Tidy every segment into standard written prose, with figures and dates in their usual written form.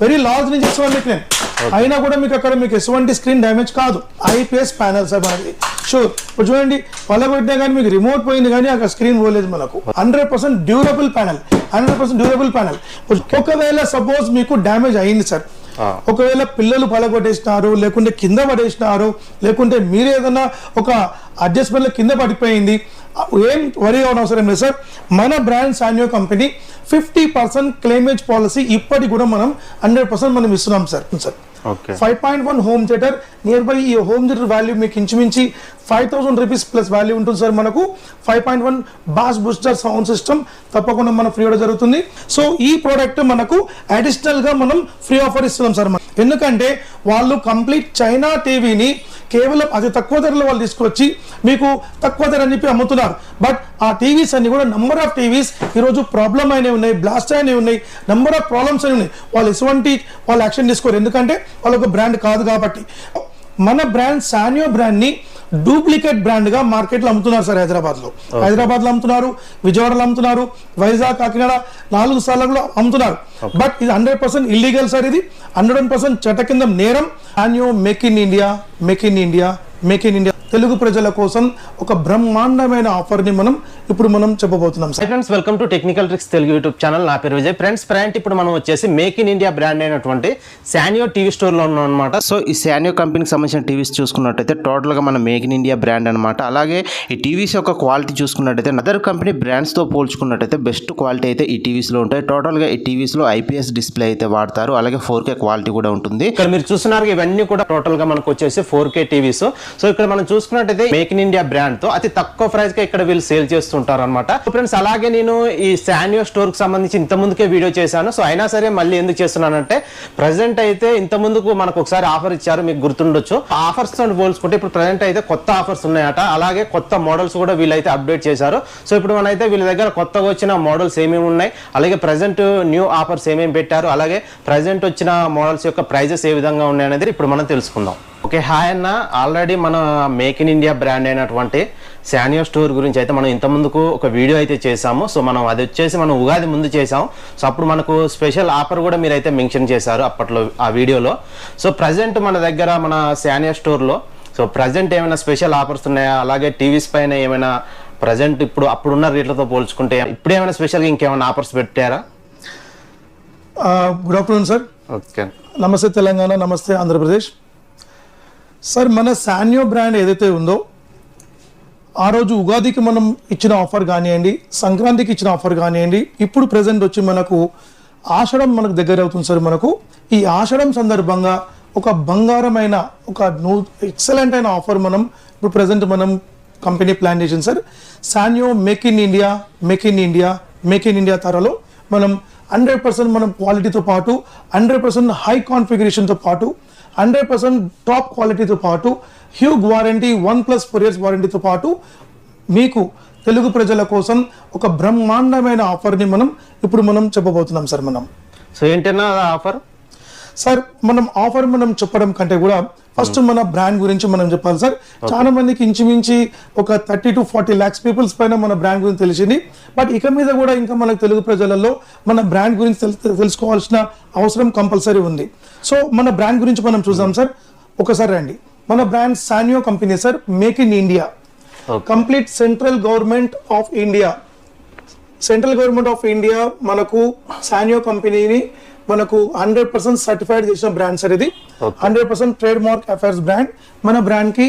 Very large నుంచి S1 clean అయినా కూడా మీకు అక్కడ మీకు S1 స్క్రీన్ డ్యామేజ్ కాదు. IPS ప్యానల్ సార్ మనకి షూర్. ఇప్పుడు చూడండి పలగొట్టినా కానీ మీకు రిమోట్ పోయింది కానీ అక్కడ స్క్రీన్ పోలేదు మనకు. 100% డ్యూరబుల్ ప్యానల్, 100% డ్యూరబుల్ ప్యానల్. ఒకవేళ సపోజ్ మీకు డ్యామేజ్ అయింది సార్, ఒకవేళ పిల్లలు పలగొట్టేసినారు, లేకుంటే కింద పడేసినారు, లేకుంటే మీరు ఏదైనా ఒక అడ్జస్ట్మెంట్ కింద పడిపోయింది, ఏం వరీ అవడం అవసరం లేదు సార్. మన బ్రాండ్ సాన్యో కంపెనీ 50% క్లెయిమేజ్ పాలసీ ఇప్పటికి కూడా మనం 100% మనం ఇస్తున్నాం sir. 5.1 home theatre near by. ఈ హోమ్ థియేటర్ వాల్యూ మీకు ఇంచుమించి 5,000 రూపీస్ ప్లస్ వాల్యూ ఉంటుంది సార్ మనకు. 5.1 బాస్ బూస్టర్ సౌండ్ సిస్టమ్ తప్పకుండా మనం ఫ్రీ ఆర్డర్ జరుగుతుంది. సో ఈ ప్రోడక్ట్ మనకు అడిషనల్ గా మనం ఫ్రీ ఆఫర్ ఇస్తున్నాం సార్. ఎందుకంటే వాళ్ళు కంప్లీట్ చైనా టీవీని కేవలం అతి తక్కువ ధరలో వాళ్ళు తీసుకొచ్చి మీకు తక్కువ ధర అని చెప్పి అమ్ముతున్నారు. బట్ ఆ టీవీస్ అన్ని కూడా నంబర్ ఆఫ్ టీవీస్ ఈరోజు ప్రాబ్లమ్ అయినవి ఉన్నాయి, బ్లాస్ట్ అయినవి ఉన్నాయి, నంబర్ ఆఫ్ ప్రాబ్లమ్స్ అని ఉన్నాయి. వాళ్ళు ఎటువంటి వాళ్ళు యాక్షన్ తీసుకోరు, ఎందుకంటే వాళ్ళ ఒక బ్రాండ్ కాదు కాబట్టి. మన బ్రాండ్ సాన్యో బ్రాండ్ ని డూప్లికేట్ బ్రాండ్ గా మార్కెట్ లో అమ్ముతున్నారు సార్. హైదరాబాద్ లో అమ్ముతున్నారు, విజయవాడలో అమ్ముతున్నారు, వైజాగ్, కాకినాడ 4 సార్లు అమ్ముతున్నారు. బట్ ఇది 100% ఇల్లీగల్ సార్. ఇది 100% చట్ట కింద నేరం. Sanyo make in India, make in India, make in India Telugu ప్రజల కోసం ఒక బ్రహ్మాండమైన ఆఫర్ ని ఇప్పుడు మనం చెప్పబోతున్నాం sir. Friends, welcome to technical tricks Telugu YouTube channel. నా పేరు విజయ్. ఫ్రెండ్స్, ఇప్పుడు మనం వచ్చేసి మేక్ ఇన్ ఇండియా బ్రాండ్ అయినటువంటి సాన్యో టీవీ స్టోర్ లో ఉన్నాం అనమాట. సో ఈ సాన్యో కంపెనీకి సంబంధించిన టీవీస్ చూసుకున్నట్టయితే టోటల్ గా మన మేక్ ఇన్ ఇండియా బ్రాండ్ అనమాట. అలాగే ఈ టీవీస్ యొక్క క్వాలిటీ చూసుకున్నట్టయితే అదర్ కంపెనీ బ్రాండ్స్ తో పోల్చుకున్నట్టయితే బెస్ట్ క్వాలిటీ అయితే ఈ టీవీస్ లో ఉంటాయి. టోటల్ గా ఈ టీవీస్ లో IPS డిస్ప్లే అయితే వాడతారు. అలాగే 4K క్వాలిటీ కూడా ఉంటుంది. ఇక్కడ మీరు చూస్తున్నారు ఇవన్నీ కూడా టోటల్ గా మనకు వచ్చేసి 4K టీవీస్. సో ఇక్కడ మనం చూసుకున్నట్టయితే మేక్ ఇన్ ఇండియా బ్రాండ్ తో అతి తక్కువ ప్రైస్ గా ఇక్కడ వీళ్ళు సేల్ చేస్తుంటారు అనమాట. ఫ్రెండ్స్, అలాగే నేను ఈ సాన్యో స్టోర్ కి సంబంధించి ఇంత ముందుకే వీడియో చేశాను. సో అయినా సరే మళ్ళీ ఎందుకు చేస్తున్నానంటే ప్రెసెంట్ అయితే ఇంత ముందుకు మనకు ఒకసారి ఆఫర్ ఇచ్చారు, మీకు గుర్తుండొచ్చు. ఆఫర్స్ తో పోల్చుకుంటే ఇప్పుడు ప్రెసెంట్ అయితే కొత్త ఆఫర్స్ ఉన్నాయట. అలాగే కొత్త మోడల్స్ కూడా వీళ్ళైతే అప్డేట్ చేశారు. సో ఇప్పుడు మనైతే వీళ్ళ దగ్గర కొత్తగా వచ్చిన మోడల్స్ ఏమేమి ఉన్నాయి, అలాగే ప్రెసెంట్ న్యూ ఆఫర్స్ ఏమేమి పెట్టారు, అలాగే ప్రెసెంట్ వచ్చిన మోడల్స్ యొక్క ప్రైజెస్ ఏ విధంగా ఉన్నాయి అనేది ఇప్పుడు మనం తెలుసుకుందాం. ఓకే, హాయ్ అన్న. ఆల్రెడీ మన మేక్ ఇన్ ఇండియా బ్రాండ్ అయినటువంటి సాన్యో స్టోర్ గురించి అయితే మనం ఇంత ముందుకు ఒక వీడియో అయితే చేసాము. సో మనం అది వచ్చేసి మనం ఉగాది ముందు చేసాం. సో అప్పుడు మనకు స్పెషల్ ఆఫర్ కూడా మీరైతే మెన్షన్ చేశారు అప్పట్లో ఆ వీడియోలో. సో ప్రజెంట్ మన దగ్గర మన సాన్యో స్టోర్లో సో ప్రజెంట్ ఏమైనా స్పెషల్ ఆఫర్స్ ఉన్నాయా, అలాగే టీవీస్ పైన ఏమైనా ప్రజెంట్ ఇప్పుడు అప్పుడున్న రేట్లతో పోల్చుకుంటే ఇప్పుడు ఏమైనా స్పెషల్గా ఇంకేమైనా ఆఫర్స్ పెట్టారా? Good afternoon sir. ఓకే, నమస్తే తెలంగాణ, నమస్తే ఆంధ్రప్రదేశ్. సార్, మన సాన్యో బ్రాండ్ ఏదైతే ఉందో ఆ రోజు ఉగాదికి మనం ఇచ్చిన ఆఫర్ కానివ్వండి, సంక్రాంతికి ఇచ్చిన ఆఫర్ కానివ్వండి, ఇప్పుడు ప్రజెంట్ వచ్చి మనకు ఆషాఢం మనకు దగ్గర అవుతుంది సార్. మనకు ఈ ఆషాఢం సందర్భంగా ఒక బంగారమైన ఒక ఎక్సలెంట్ అయిన ఆఫర్ మనం ఇప్పుడు ప్రజెంట్ మనం కంపెనీ ప్లాన్ చేసింది sir. Sanyo make in India, make in India, make in India తరలో మనం 100% మనం క్వాలిటీతో పాటు 100% హై కాన్ఫిగరేషన్తో పాటు 100% టాప్ క్వాలిటీతో పాటు హ్యూగ్ వారంటీ 1+4 years వారంటీతో పాటు మీకు తెలుగు ప్రజల కోసం ఒక బ్రహ్మాండమైన ఆఫర్ని ఇప్పుడు మనం చెప్పబోతున్నాం సార్. సో ఏంటన్నా ఆఫర్ సార్? మనం చెప్పడం కంటే కూడా ఫస్ట్ మన బ్రాండ్ గురించి మనం చెప్పాలి సార్. చాలా మందికి ఇంచుమించి ఒక 30 to 40 lakhs పీపుల్స్ పైన మన బ్రాండ్ గురించి తెలిసింది. బట్ ఇక మీద కూడా ఇంకా మనకు తెలుగు ప్రజలలో మన బ్రాండ్ గురించి తెలుసుకోవాల్సిన అవసరం కంపల్సరీ ఉంది. సో మన బ్రాండ్ గురించి మనం చూద్దాం సార్. ఒకసారి రండి. మన brand సాన్యో company sir. Make in India, complete central government of India మనకు సాన్యో కంపెనీని మనకు 100% సర్టిఫైడ్ చేసిన బ్రాండ్ సార్. ఇది 100% ట్రేడ్ మార్క్ అఫైర్స్ బ్రాండ్. మన బ్రాండ్ కి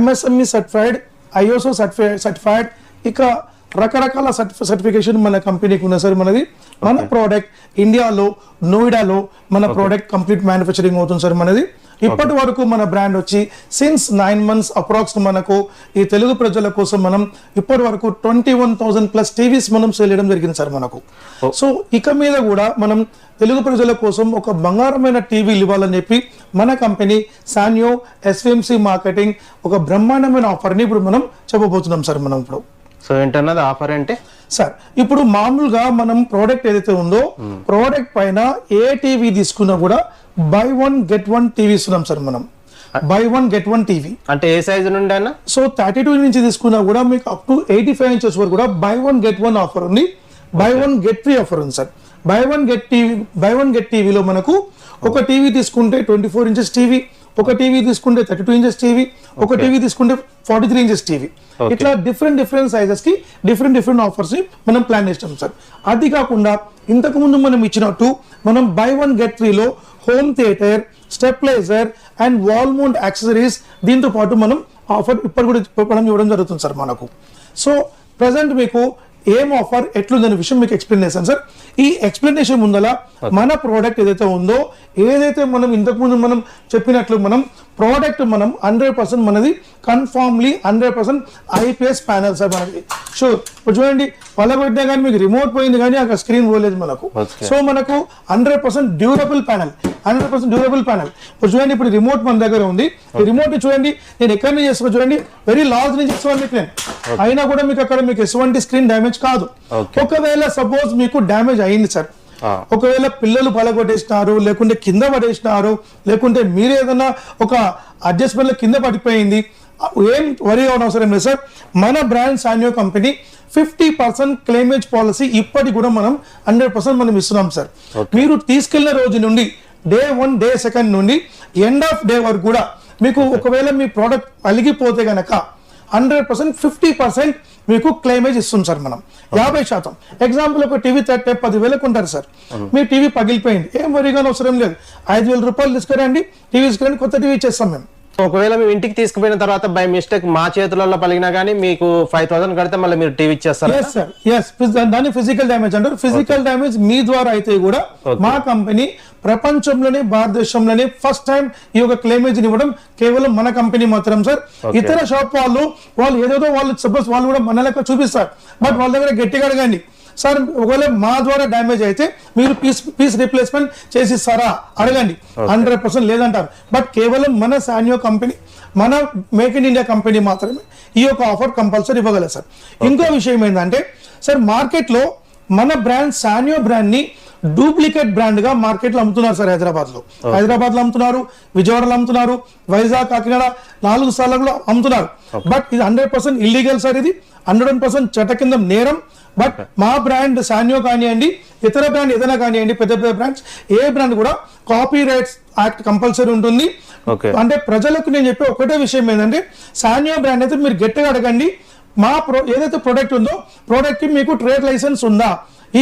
MSME సర్టిఫైడ్, ISO సర్టిఫైడ్, ఇక రకరకాల సర్టిఫికేషన్ మన కంపెనీకి ఉన్న సార్. మన ప్రోడక్ట్ ఇండియాలో నోయిడాలో మన ప్రోడక్ట్ కంప్లీట్ మ్యానుఫ్యాక్చరింగ్ అవుతుంది సార్. ఇప్పటి వరకు మన బ్రాండ్ వచ్చి సిన్స్ 9 months అప్రాక్స్ మనకు ఈ తెలుగు ప్రజల కోసం మనం ఇప్పటి వరకు 21,000+ టీవీస్ మనం సేల్ చేయడం జరిగింది సార్ మనకు. సో ఇక మీద కూడా మనం తెలుగు ప్రజల కోసం ఒక బంగారమైన టీవీలు ఇవ్వాలని చెప్పి మన కంపెనీ సాన్యో SVMC మార్కెటింగ్ ఒక బ్రహ్మాండమైన ఆఫర్ని ఇప్పుడు మనం చెప్పబోతున్నాం సార్. ఇప్పుడు సో ఏంటన్నది ఆఫర్ అంటే సార్, ఇప్పుడు మామూలుగా మనం ప్రోడక్ట్ ఏదైతే ఉందో ప్రోడక్ట్ పైన ఏ టీవీ తీసుకున్నా కూడా buy one get one TV ఇస్తున్నాం సార్. buy one get one TV అంటే ఏ సైజ్ నుండి అన్న? సో 32 నుంచి తీసుకున్నా కూడా మీకు అప్ టు 85 inches వరకు కూడా buy one get one offer ఉంది, buy one get 3 ఆఫర్ ఉంది సార్. బై వన్ గెట్ టీవీలో మనకు ఒక టీవీ తీసుకుంటే 24 ఇంచెస్ టీవీ, ఒక టీవీ తీసుకుంటే 32 ఇంచెస్ టీవీ, ఒక టీవీ తీసుకుంటే 43 ఇంచెస్ టీవీ, ఇట్లా డిఫరెంట్ సైజెస్ కి డిఫరెంట్ ఆఫర్స్ ని మనం ప్లాన్ చేస్తాం సార్. అది కాకుండా ఇంతకు ముందు మనం ఇచ్చినట్టు మనం బై వన్ గెట్ 3లో home theatre, stabiliser and wall mount accessories దీంతో పాటు మనం ఆఫర్ ఇప్పుడు కూడా మనం ఇవ్వడం జరుగుతుంది సార్ మనకు. సో ప్రజెంట్ మీకు ఏం ఆఫర్ ఎట్లుందనే విషయం మీకు ఎక్స్ప్లెయిన్ చేస్తాను సార్. ఈ ఎక్స్ప్లెనేషన్ ముందల మన ప్రోడక్ట్ ఏదైతే ఉందో, ఏదైతే మనం ఇంతకుముందు మనం చెప్పినట్లు మనం ప్రోడక్ట్ మనం 100% మనది కన్ఫామ్లీ 100% ఐపీఎస్ ప్యానల్ సార్ మనది. షూర్ ఇప్పుడు చూడండి పలగొట్టినా కానీ మీకు రిమోట్ పోయింది కానీ అక్కడ స్క్రీన్ పోలేదు మనకు. సో మనకు 100% డ్యూరబుల్ ప్యానల్, 100% డ్యూరబుల్ ప్యానల్. ఇప్పుడు చూడండి ఇప్పుడు రిమోట్ మన దగ్గర ఉంది. ఈ రిమోట్ చూడండి నేను ఎక్కడి నుంచి చేసుకో చూడండి వెరీ లార్జ్ నుంచి చేసుకోవాలి మీకు నేను. అయినా కూడా మీకు అక్కడ మీకు ఎటువంటి స్క్రీన్ డ్యామేజ్ కాదు. ఒకవేళ సపోజ్ మీకు డ్యామేజ్ అయింది సార్, ఒకవేళ పిల్లలు పలగొట్టేసినారు, లేకుంటే కింద పడేసినారు, లేకుంటే మీరు ఏదైనా ఒక అడ్జస్ట్మెంట్ కింద పడిపోయింది, ఏం వరీ అవసరం లేదు సార్. మన బ్రాండ్ సానియో కంపెనీ 50% క్లెయిమేజ్ పాలసీ ఇప్పటికి కూడా మనం 100% మనం ఇస్తున్నాం సార్. మీరు తీసుకెళ్లిన రోజు నుండి డే 1 డే 2 నుండి ఎండ్ ఆఫ్ డే వరకు కూడా మీకు ఒకవేళ మీ ప్రోడక్ట్ అలిగిపోతే గనక 100% 50% మీకు క్లెయిమేజ్ ఇస్తుంది సార్ మనం 50%. ఎగ్జాంపుల్ ఒక టీవీ 10,000 కొంటారు సార్, మీ టీవీ పగిలిపోయింది, ఏం వరిగా అవసరం లేదు, 5,000 రూపాయలు తీసుకురండి, టీవీ తీసుకురండి, కొత్త టీవీ ఇచ్చేస్తాం మేము. ఒకవేళ మేము ఇంటికి తీసుకుపోయిన తర్వాత బై మిస్టేక్ మా చేతులలో పలిగినా కానీ మీకు 5,000 కడితే మళ్ళీ మీరు టీవీ ఇచ్చేస్తారు. దాన్ని ఫిజికల్ డ్యామేజ్ అంటారు. ఫిజికల్ డ్యామేజ్ మీ ద్వారా అయితే కూడా మా కంపెనీ ప్రపంచంలోనే భారతదేశంలోనే ఫస్ట్ టైం ఈ యొక్క క్లెయిమేజ్ ఇవ్వడం కేవలం మన కంపెనీ మాత్రం సార్. ఇతర షాప్ వాళ్ళు ఏదేదో వాళ్ళు సపోజ్ వాళ్ళు కూడా మన లెక్క చూపిస్తారు, బట్ వాళ్ళ దగ్గర గట్టిగా అడగండి సార్ ఒకవేళ మా ద్వారా డ్యామేజ్ అయితే మీరు పీస్ రీప్లేస్మెంట్ చేసిస్తారా అడగండి, 100% లేదంటారు. బట్ కేవలం మన సానియో కంపెనీ, మన మేక్ ఇన్ ఇండియా కంపెనీ మాత్రమే ఈ యొక్క ఆఫర్ కంపల్సరీ ఇవ్వగలరు సార్. ఇంకో విషయం ఏంటంటే సార్ మార్కెట్లో మన బ్రాండ్ సానియో బ్రాండ్ ని డూప్లికేట్ బ్రాండ్ గా మార్కెట్ లో అమ్ముతున్నారు సార్. హైదరాబాద్ లో అమ్ముతున్నారు, విజయవాడలో అమ్ముతున్నారు, వైజాగ్, కాకినాడ 4 సార్లు అమ్ముతున్నారు. బట్ ఇది 100% ఇల్లీగల్ సార్. ఇది 100% చట్ట కింద నేరం. బట్ మా బ్రాండ్ సానియో కానివ్వండి, ఇతర బ్రాండ్ ఏదైనా కానివ్వండి, పెద్ద బ్రాండ్స్ ఏ బ్రాండ్ కూడా కాపీ రైట్స్ యాక్ట్ కంపల్సరీ ఉంటుంది. అంటే ప్రజలకు నేను చెప్పే ఒకటే విషయం ఏంటంటే సానియో బ్రాండ్ అయితే మీరు గట్టిగా అడగండి, మా ఏదైతే ప్రొడక్ట్ ఉందో ప్రొడక్ట్ కి మీకు ట్రేడ్ లైసెన్స్ ఉందా.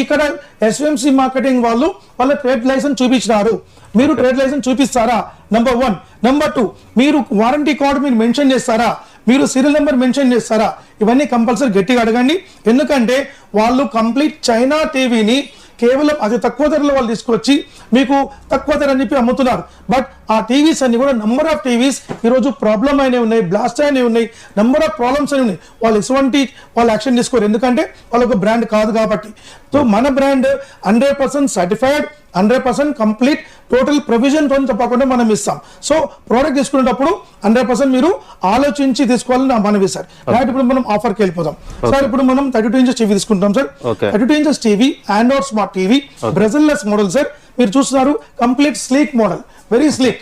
ఇక్కడ ఎస్ఎంసి మార్కెటింగ్ వాళ్ళ ట్రేడ్ లైసెన్స్ చూపించినారు, మీరు ట్రేడ్ లైసెన్స్ చూపిస్తారా? నెంబర్ 1. నెంబర్ 2, మీరు వారంటీ కార్డు మీరు మెన్షన్ చేస్తారా, మీరు సీరియల్ నెంబర్ మెన్షన్ చేస్తారా? ఇవన్నీ కంపల్సరీ గట్టిగా అడగండి. ఎందుకంటే వాళ్ళు కంప్లీట్ చైనా టీవీని కేవలం అతి తక్కువ ధరలో వాళ్ళు తీసుకొచ్చి మీకు తక్కువ ధర అని చెప్పి అమ్ముతున్నారు. బట్ ఆ టీవీస్ అన్ని కూడా నంబర్ ఆఫ్ టీవీస్ ఈరోజు ప్రాబ్లమ్ అయినవి ఉన్నాయి, బ్లాస్ట్ అయినవి ఉన్నాయి, నంబర్ ఆఫ్ ప్రాబ్లమ్స్ అని ఉన్నాయి. వాళ్ళు ఎటువంటి వాళ్ళు యాక్షన్ తీసుకోరు, ఎందుకంటే వాళ్ళొక బ్రాండ్ కాదు కాబట్టి. సో మన brand 100% certified, 100% complete total provision తో తప్పకుండా మనం ఇస్తాం. సో ప్రోడక్ట్ తీసుకునేటప్పుడు 100% మీరు ఆలోచించి తీసుకోవాలని నా మనవి సార్. రైట్, ఇప్పుడు మనం ఆఫర్కి వెళ్ళిపోతాం సార్. ఇప్పుడు మనం 32 ఇంచెస్ టీవీ తీసుకుంటాం sir. 32 inches TV, android smart TV, bezelless model sir. మీరు చూస్తున్నారు complete sleek model, very sleek.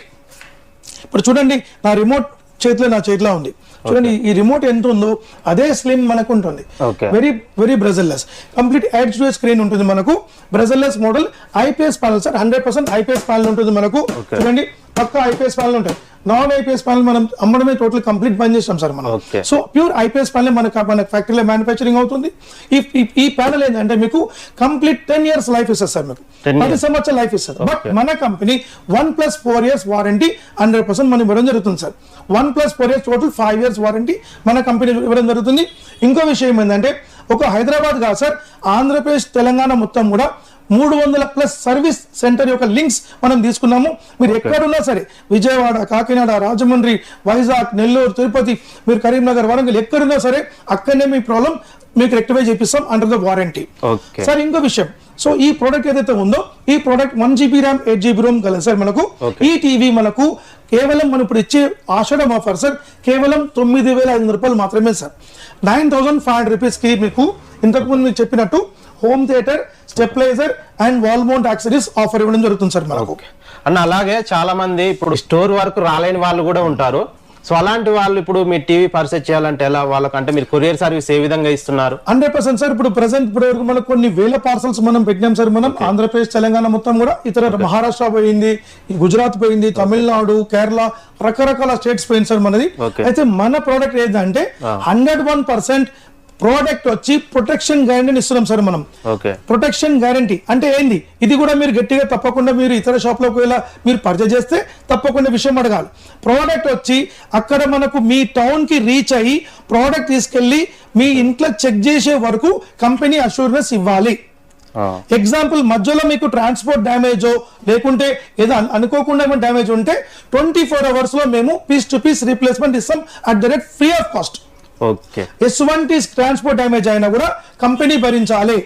ఇప్పుడు చూడండి నా రిమోట్ నా చేతిలో ఉంది. చూడండి ఈ రిమోట్ ఎంత ఉందో అదే స్లిమ్ మనకు ఉంటుంది. Very బ్రెజిల్లెస్, complete edge to screen ఉంటుంది మనకు. బ్రెజిల్లెస్ model, IPS panel sir, 100% IPS panel ఉంటుంది మనకు. చూడండి పక్కా ఐపీఎస్ ప్యానల్ ఉంటాయి. నాన్ ఐపీఎస్ ప్యానల్ మనం అమ్మడమే టోటల్ కంప్లీట్ బంద్ చేస్తాం సార్ మనం. సో ప్యూర్ ఐపీఎస్ ప్యానల్ మన ఫ్యాక్టరీలో మ్యానుఫ్యాక్చరింగ్ అవుతుంది. ఈ ప్యానల్ ఏంటంటే మీకు కంప్లీట్ 10 years లైఫ్ ఇస్తుంది సార్, మీకు 10 సంవత్సరాల లైఫ్ ఇస్తుంది. బట్ మన కంపెనీ 1+4 years వారంటీ 100% మనం ఇవ్వడం జరుగుతుంది sir. 1+4 years total 5 years warranty మన కంపెనీ ఇవ్వడం జరుగుతుంది. ఇంకో విషయం ఏంటంటే ఒక హైదరాబాద్ కాదు సార్, ఆంధ్రప్రదేశ్, తెలంగాణ మొత్తం కూడా 300+ సర్వీస్ సెంటర్ యొక్క లింక్స్ మనం తీసుకున్నాము. మీరు ఎక్కడున్నా సరే, విజయవాడ, కాకినాడ, రాజమండ్రి, వైజాగ్, నెల్లూరు, తిరుపతి, మీరు కరీంనగర్, వరంగల్ ఎక్కడున్నా సరే అక్కడనే మీ ప్రాబ్లం మీకు రెక్టిఫై చేపిస్తాం అండర్ ద వారంటీ సార్. ఇంకో విషయం, సో ఈ ప్రోడక్ట్ ఏదైతే ఉందో ఈ product 1GB RAM 8GB Rome కలదు సార్ మనకు. ఈ టీవీ మనకు కేవలం మనం ఇప్పుడు ఇచ్చే ఆషాఢం ఆఫర్ సార్ కేవలం 9,500 రూపాయలు మాత్రమే సార్. 9,500 రూపీస్కి మీకు ఇంతకుముందు మీకు చెప్పినట్టు home theatre, stabiliser and wall mount accessories offer ఇవ్వడం జరుగుతుంది సార్ మనకు. అన్న అలాగే చాలా మంది ఇప్పుడు స్టోర్ వరకు రాలేని వాళ్ళు కూడా ఉంటారు. సో అలాంటి వాళ్ళు ఇప్పుడు మీ టీవీ పర్చేస్ చేయాలంటే ఎలా వాళ్ళకంటే మీరు కొరియర్ సర్వీస్ ఏ విధంగా ఇస్తున్నారు? 100% సార్. ఇప్పుడు ప్రెసెంట్ ఇప్పటివరకు మనకు కొన్ని వేల పార్సల్స్ మనం పెట్టినాం సార్. మనం ఆంధ్రప్రదేశ్, తెలంగాణ మొత్తం కూడా, ఇతర మహారాష్ట్ర పోయింది, గుజరాత్ పోయింది, తమిళనాడు, కేరళ, రకరకాల స్టేట్స్ పోయింది సార్ మనది. అయితే మన ప్రోడక్ట్ ఏంటంటే 101% ప్రోడక్ట్ వచ్చి ప్రొటెక్షన్ గ్యారంటీని ఇస్తున్నాం సార్ మనం. ప్రొటెక్షన్ గ్యారంటీ అంటే ఏంది? ఇది కూడా మీరు గట్టిగా తప్పకుండా మీరు ఇతర షాప్ లోకి వెళ్ళి మీరు పర్చేజ్ చేస్తే తప్పకుండా విషయం అడగాలి. ప్రోడక్ట్ వచ్చి అక్కడ మనకు మీ టౌన్ కి రీచ్ అయ్యి ప్రోడక్ట్ తీసుకెళ్లి మీ ఇంట్లో చెక్ చేసే వరకు కంపెనీ అష్యూరెన్స్ ఇవ్వాలి. ఎగ్జాంపుల్ మధ్యలో మీకు ట్రాన్స్పోర్ట్ డ్యామేజో లేకుంటే ఏదో అనుకోకుండా డ్యామేజ్ ఉంటే 24 hours లో మేము పీస్ టు పీస్ రీప్లేస్మెంట్ ఇస్తాం at the rate free of cost. ఎటువంటి ట్రాన్స్పోర్ట్ డ్యామేజ్ అయినా కూడా కంపెనీ భరించాలి.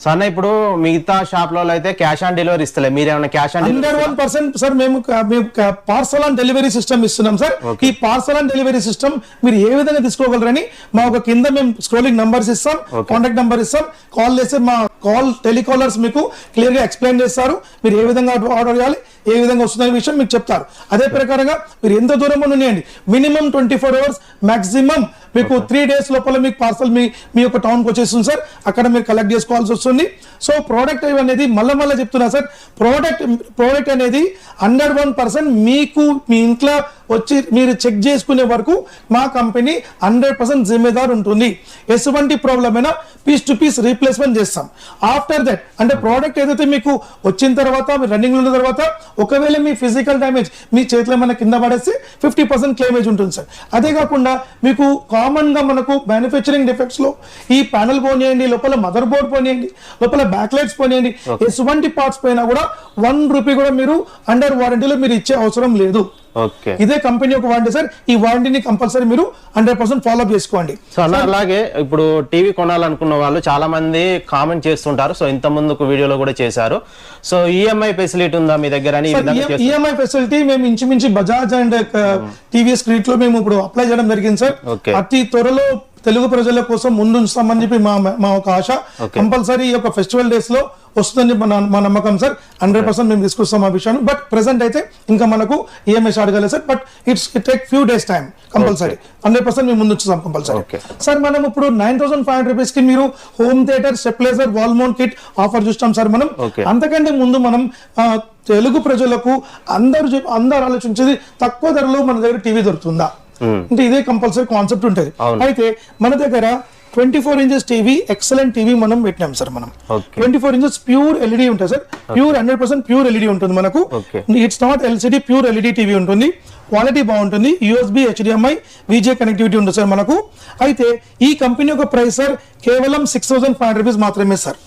సో అన్న ఇప్పుడు మిగతా షాప్ లో అయితే క్యాష్ ఆన్ డెలివరీ ఇస్తలే, మీరేమన్నా క్యాష్ ఆన్ 101% సార్ మేము పార్సల్ ఆన్ డెలివరీ సిస్టమ్ ఇస్తున్నాం సార్. ఈ పార్సల్ ఆన్ డెలివరీ సిస్టమ్ మీరు ఏ విధంగా తీసుకోగలరని మా ఒక కింద మేము స్క్రోలింగ్ నంబర్స్ ఇస్తాం, కాంటాక్ట్ నంబర్ ఇస్తాం. కాల్ చేస్తే మా టెలికాలర్స్ మీకు క్లియర్ గా ఎక్స్ప్లెయిన్ చేస్తారు. మీరు ఏ విధంగా ఆర్డర్ చేయాలి, ఏ విధంగా వస్తుందనే విషయం మీకు చెప్తారు. అదే ప్రకారంగా మీరు ఎంత దూరం ఉన్నాయండి, మినిమం 24 hours, మాక్సిమం మీకు 3 days లోపల మీకు పార్సల్ మీ యొక్క టౌన్కి వచ్చేస్తుంది సార్. అక్కడ మీరు కలెక్ట్ చేసుకోవాల్సి వస్తుంది. సో ప్రోడక్ట్ అనేది మళ్ళీ చెప్తున్నా సార్, ప్రోడక్ట్ అనేది 101% మీకు మీ ఇంట్లో వచ్చి మీరు చెక్ చేసుకునే వరకు మా కంపెనీ 100% జిమ్మేదారు ఉంటుంది. ఎటువంటి ప్రాబ్లం అయినా పీస్ టు పీస్ రీప్లేస్మెంట్ చేస్తాం. ఆఫ్టర్ దట్ అంటే ప్రోడక్ట్ ఏదైతే మీకు వచ్చిన తర్వాత మీరు రన్నింగ్ ఉన్న తర్వాత ఒకవేళ మీ ఫిజికల్ డ్యామేజ్ మీ చేతిలో ఏమైనా కింద పడేస్తే 50% క్లెయిమేజ్ ఉంటుంది సార్. అదే కాకుండా మీకు కామన్ గా మనకు మ్యానుఫ్యాక్చరింగ్ డిఫెక్ట్స్ లో ఈ ప్యానల్ పోనీయండి, లోపల మదర్ బోర్డ్ పోనీయండి, లోపల బ్యాక్ లైట్స్ పోనీయండి, ఎటువంటి పార్ట్స్ పైన కూడా 1 రూపీ కూడా మీరు అండర్ వారంటీలో మీరు ఇచ్చే అవసరం లేదు. ఇదే కంపెనీ యొక్క వారంటీ సార్. ఈ వారంటీని కంపల్సరీ మీరు 100% ఫాలో అప్ చేసుకోండి. సో అలాగే ఇప్పుడు టీవీ కొనాలనుకున్న వాళ్ళు చాలా మంది కామెంట్ చేస్తుంటారు. సో ఇంత ముందుకు వీడియోలో కూడా చేశారు. సో ఈఎంఐ ఫెసిలిటీ ఉందా మీ దగ్గర? ఈఎంఐ ఫెసిలిటీ మేము ఇంచుమించు బజాజ్ అండ్ టీవీఎస్ క్రెడిట్ లో మేము ఇప్పుడు అప్లై చేయడం జరిగింది సార్. అతి త్వరలో తెలుగు ప్రజల కోసం ముందుంచుతామని చెప్పి మా ఒక ఆశ. కంపల్సరీ ఈ యొక్క ఫెస్టివల్ డేస్ లో వస్తుందని మా నమ్మకం సార్. 100% మేము తీసుకొస్తాం ఆ విషయాన్ని. బట్ ప్రెసెంట్ అయితే ఇంకా మనకు ఈఎంఐ స్టార్ట్ కాలేదు sir. But it take few days time. Compulsory 100% మేము ముందు వచ్చేస్తాం కంపల్సరీ సార్. మనం ఇప్పుడు 9,500 rupees కి మీరు home theatre, stabiliser, wall mount kit offer చూస్తాం సార్ మనం. అంతకంటే ముందు మనం తెలుగు ప్రజలకు అందరూ ఆలోచించేది తక్కువ ధరలో మన దగ్గర టీవీ దొరుకుతుందా అంటే ఇదే కంపల్సరీ కాన్సెప్ట్ ఉంటుంది. అయితే మన దగ్గర 24 inches టీవీ, ఎక్సలెంట్ టీవీ మనం పెట్టినాం సార్. మనం 24 inches ప్యూర్ ఎల్ఈడి ఉంటుంది సార్. ప్యూర్ 100% ప్యూర్ ఎల్ఈడి ఉంటుంది మనకు. It's not LCD, pure LED TV ఉంటుంది. క్వాలిటీ బాగుంటుంది. యూఎస్బి, HDMI, విజే కనెక్టివిటీ ఉంటుంది సార్ మనకు. అయితే ఈ కంపెనీ యొక్క ప్రైస్ సార్ కేవలం 6,500 rupees మాత్రమే సార్.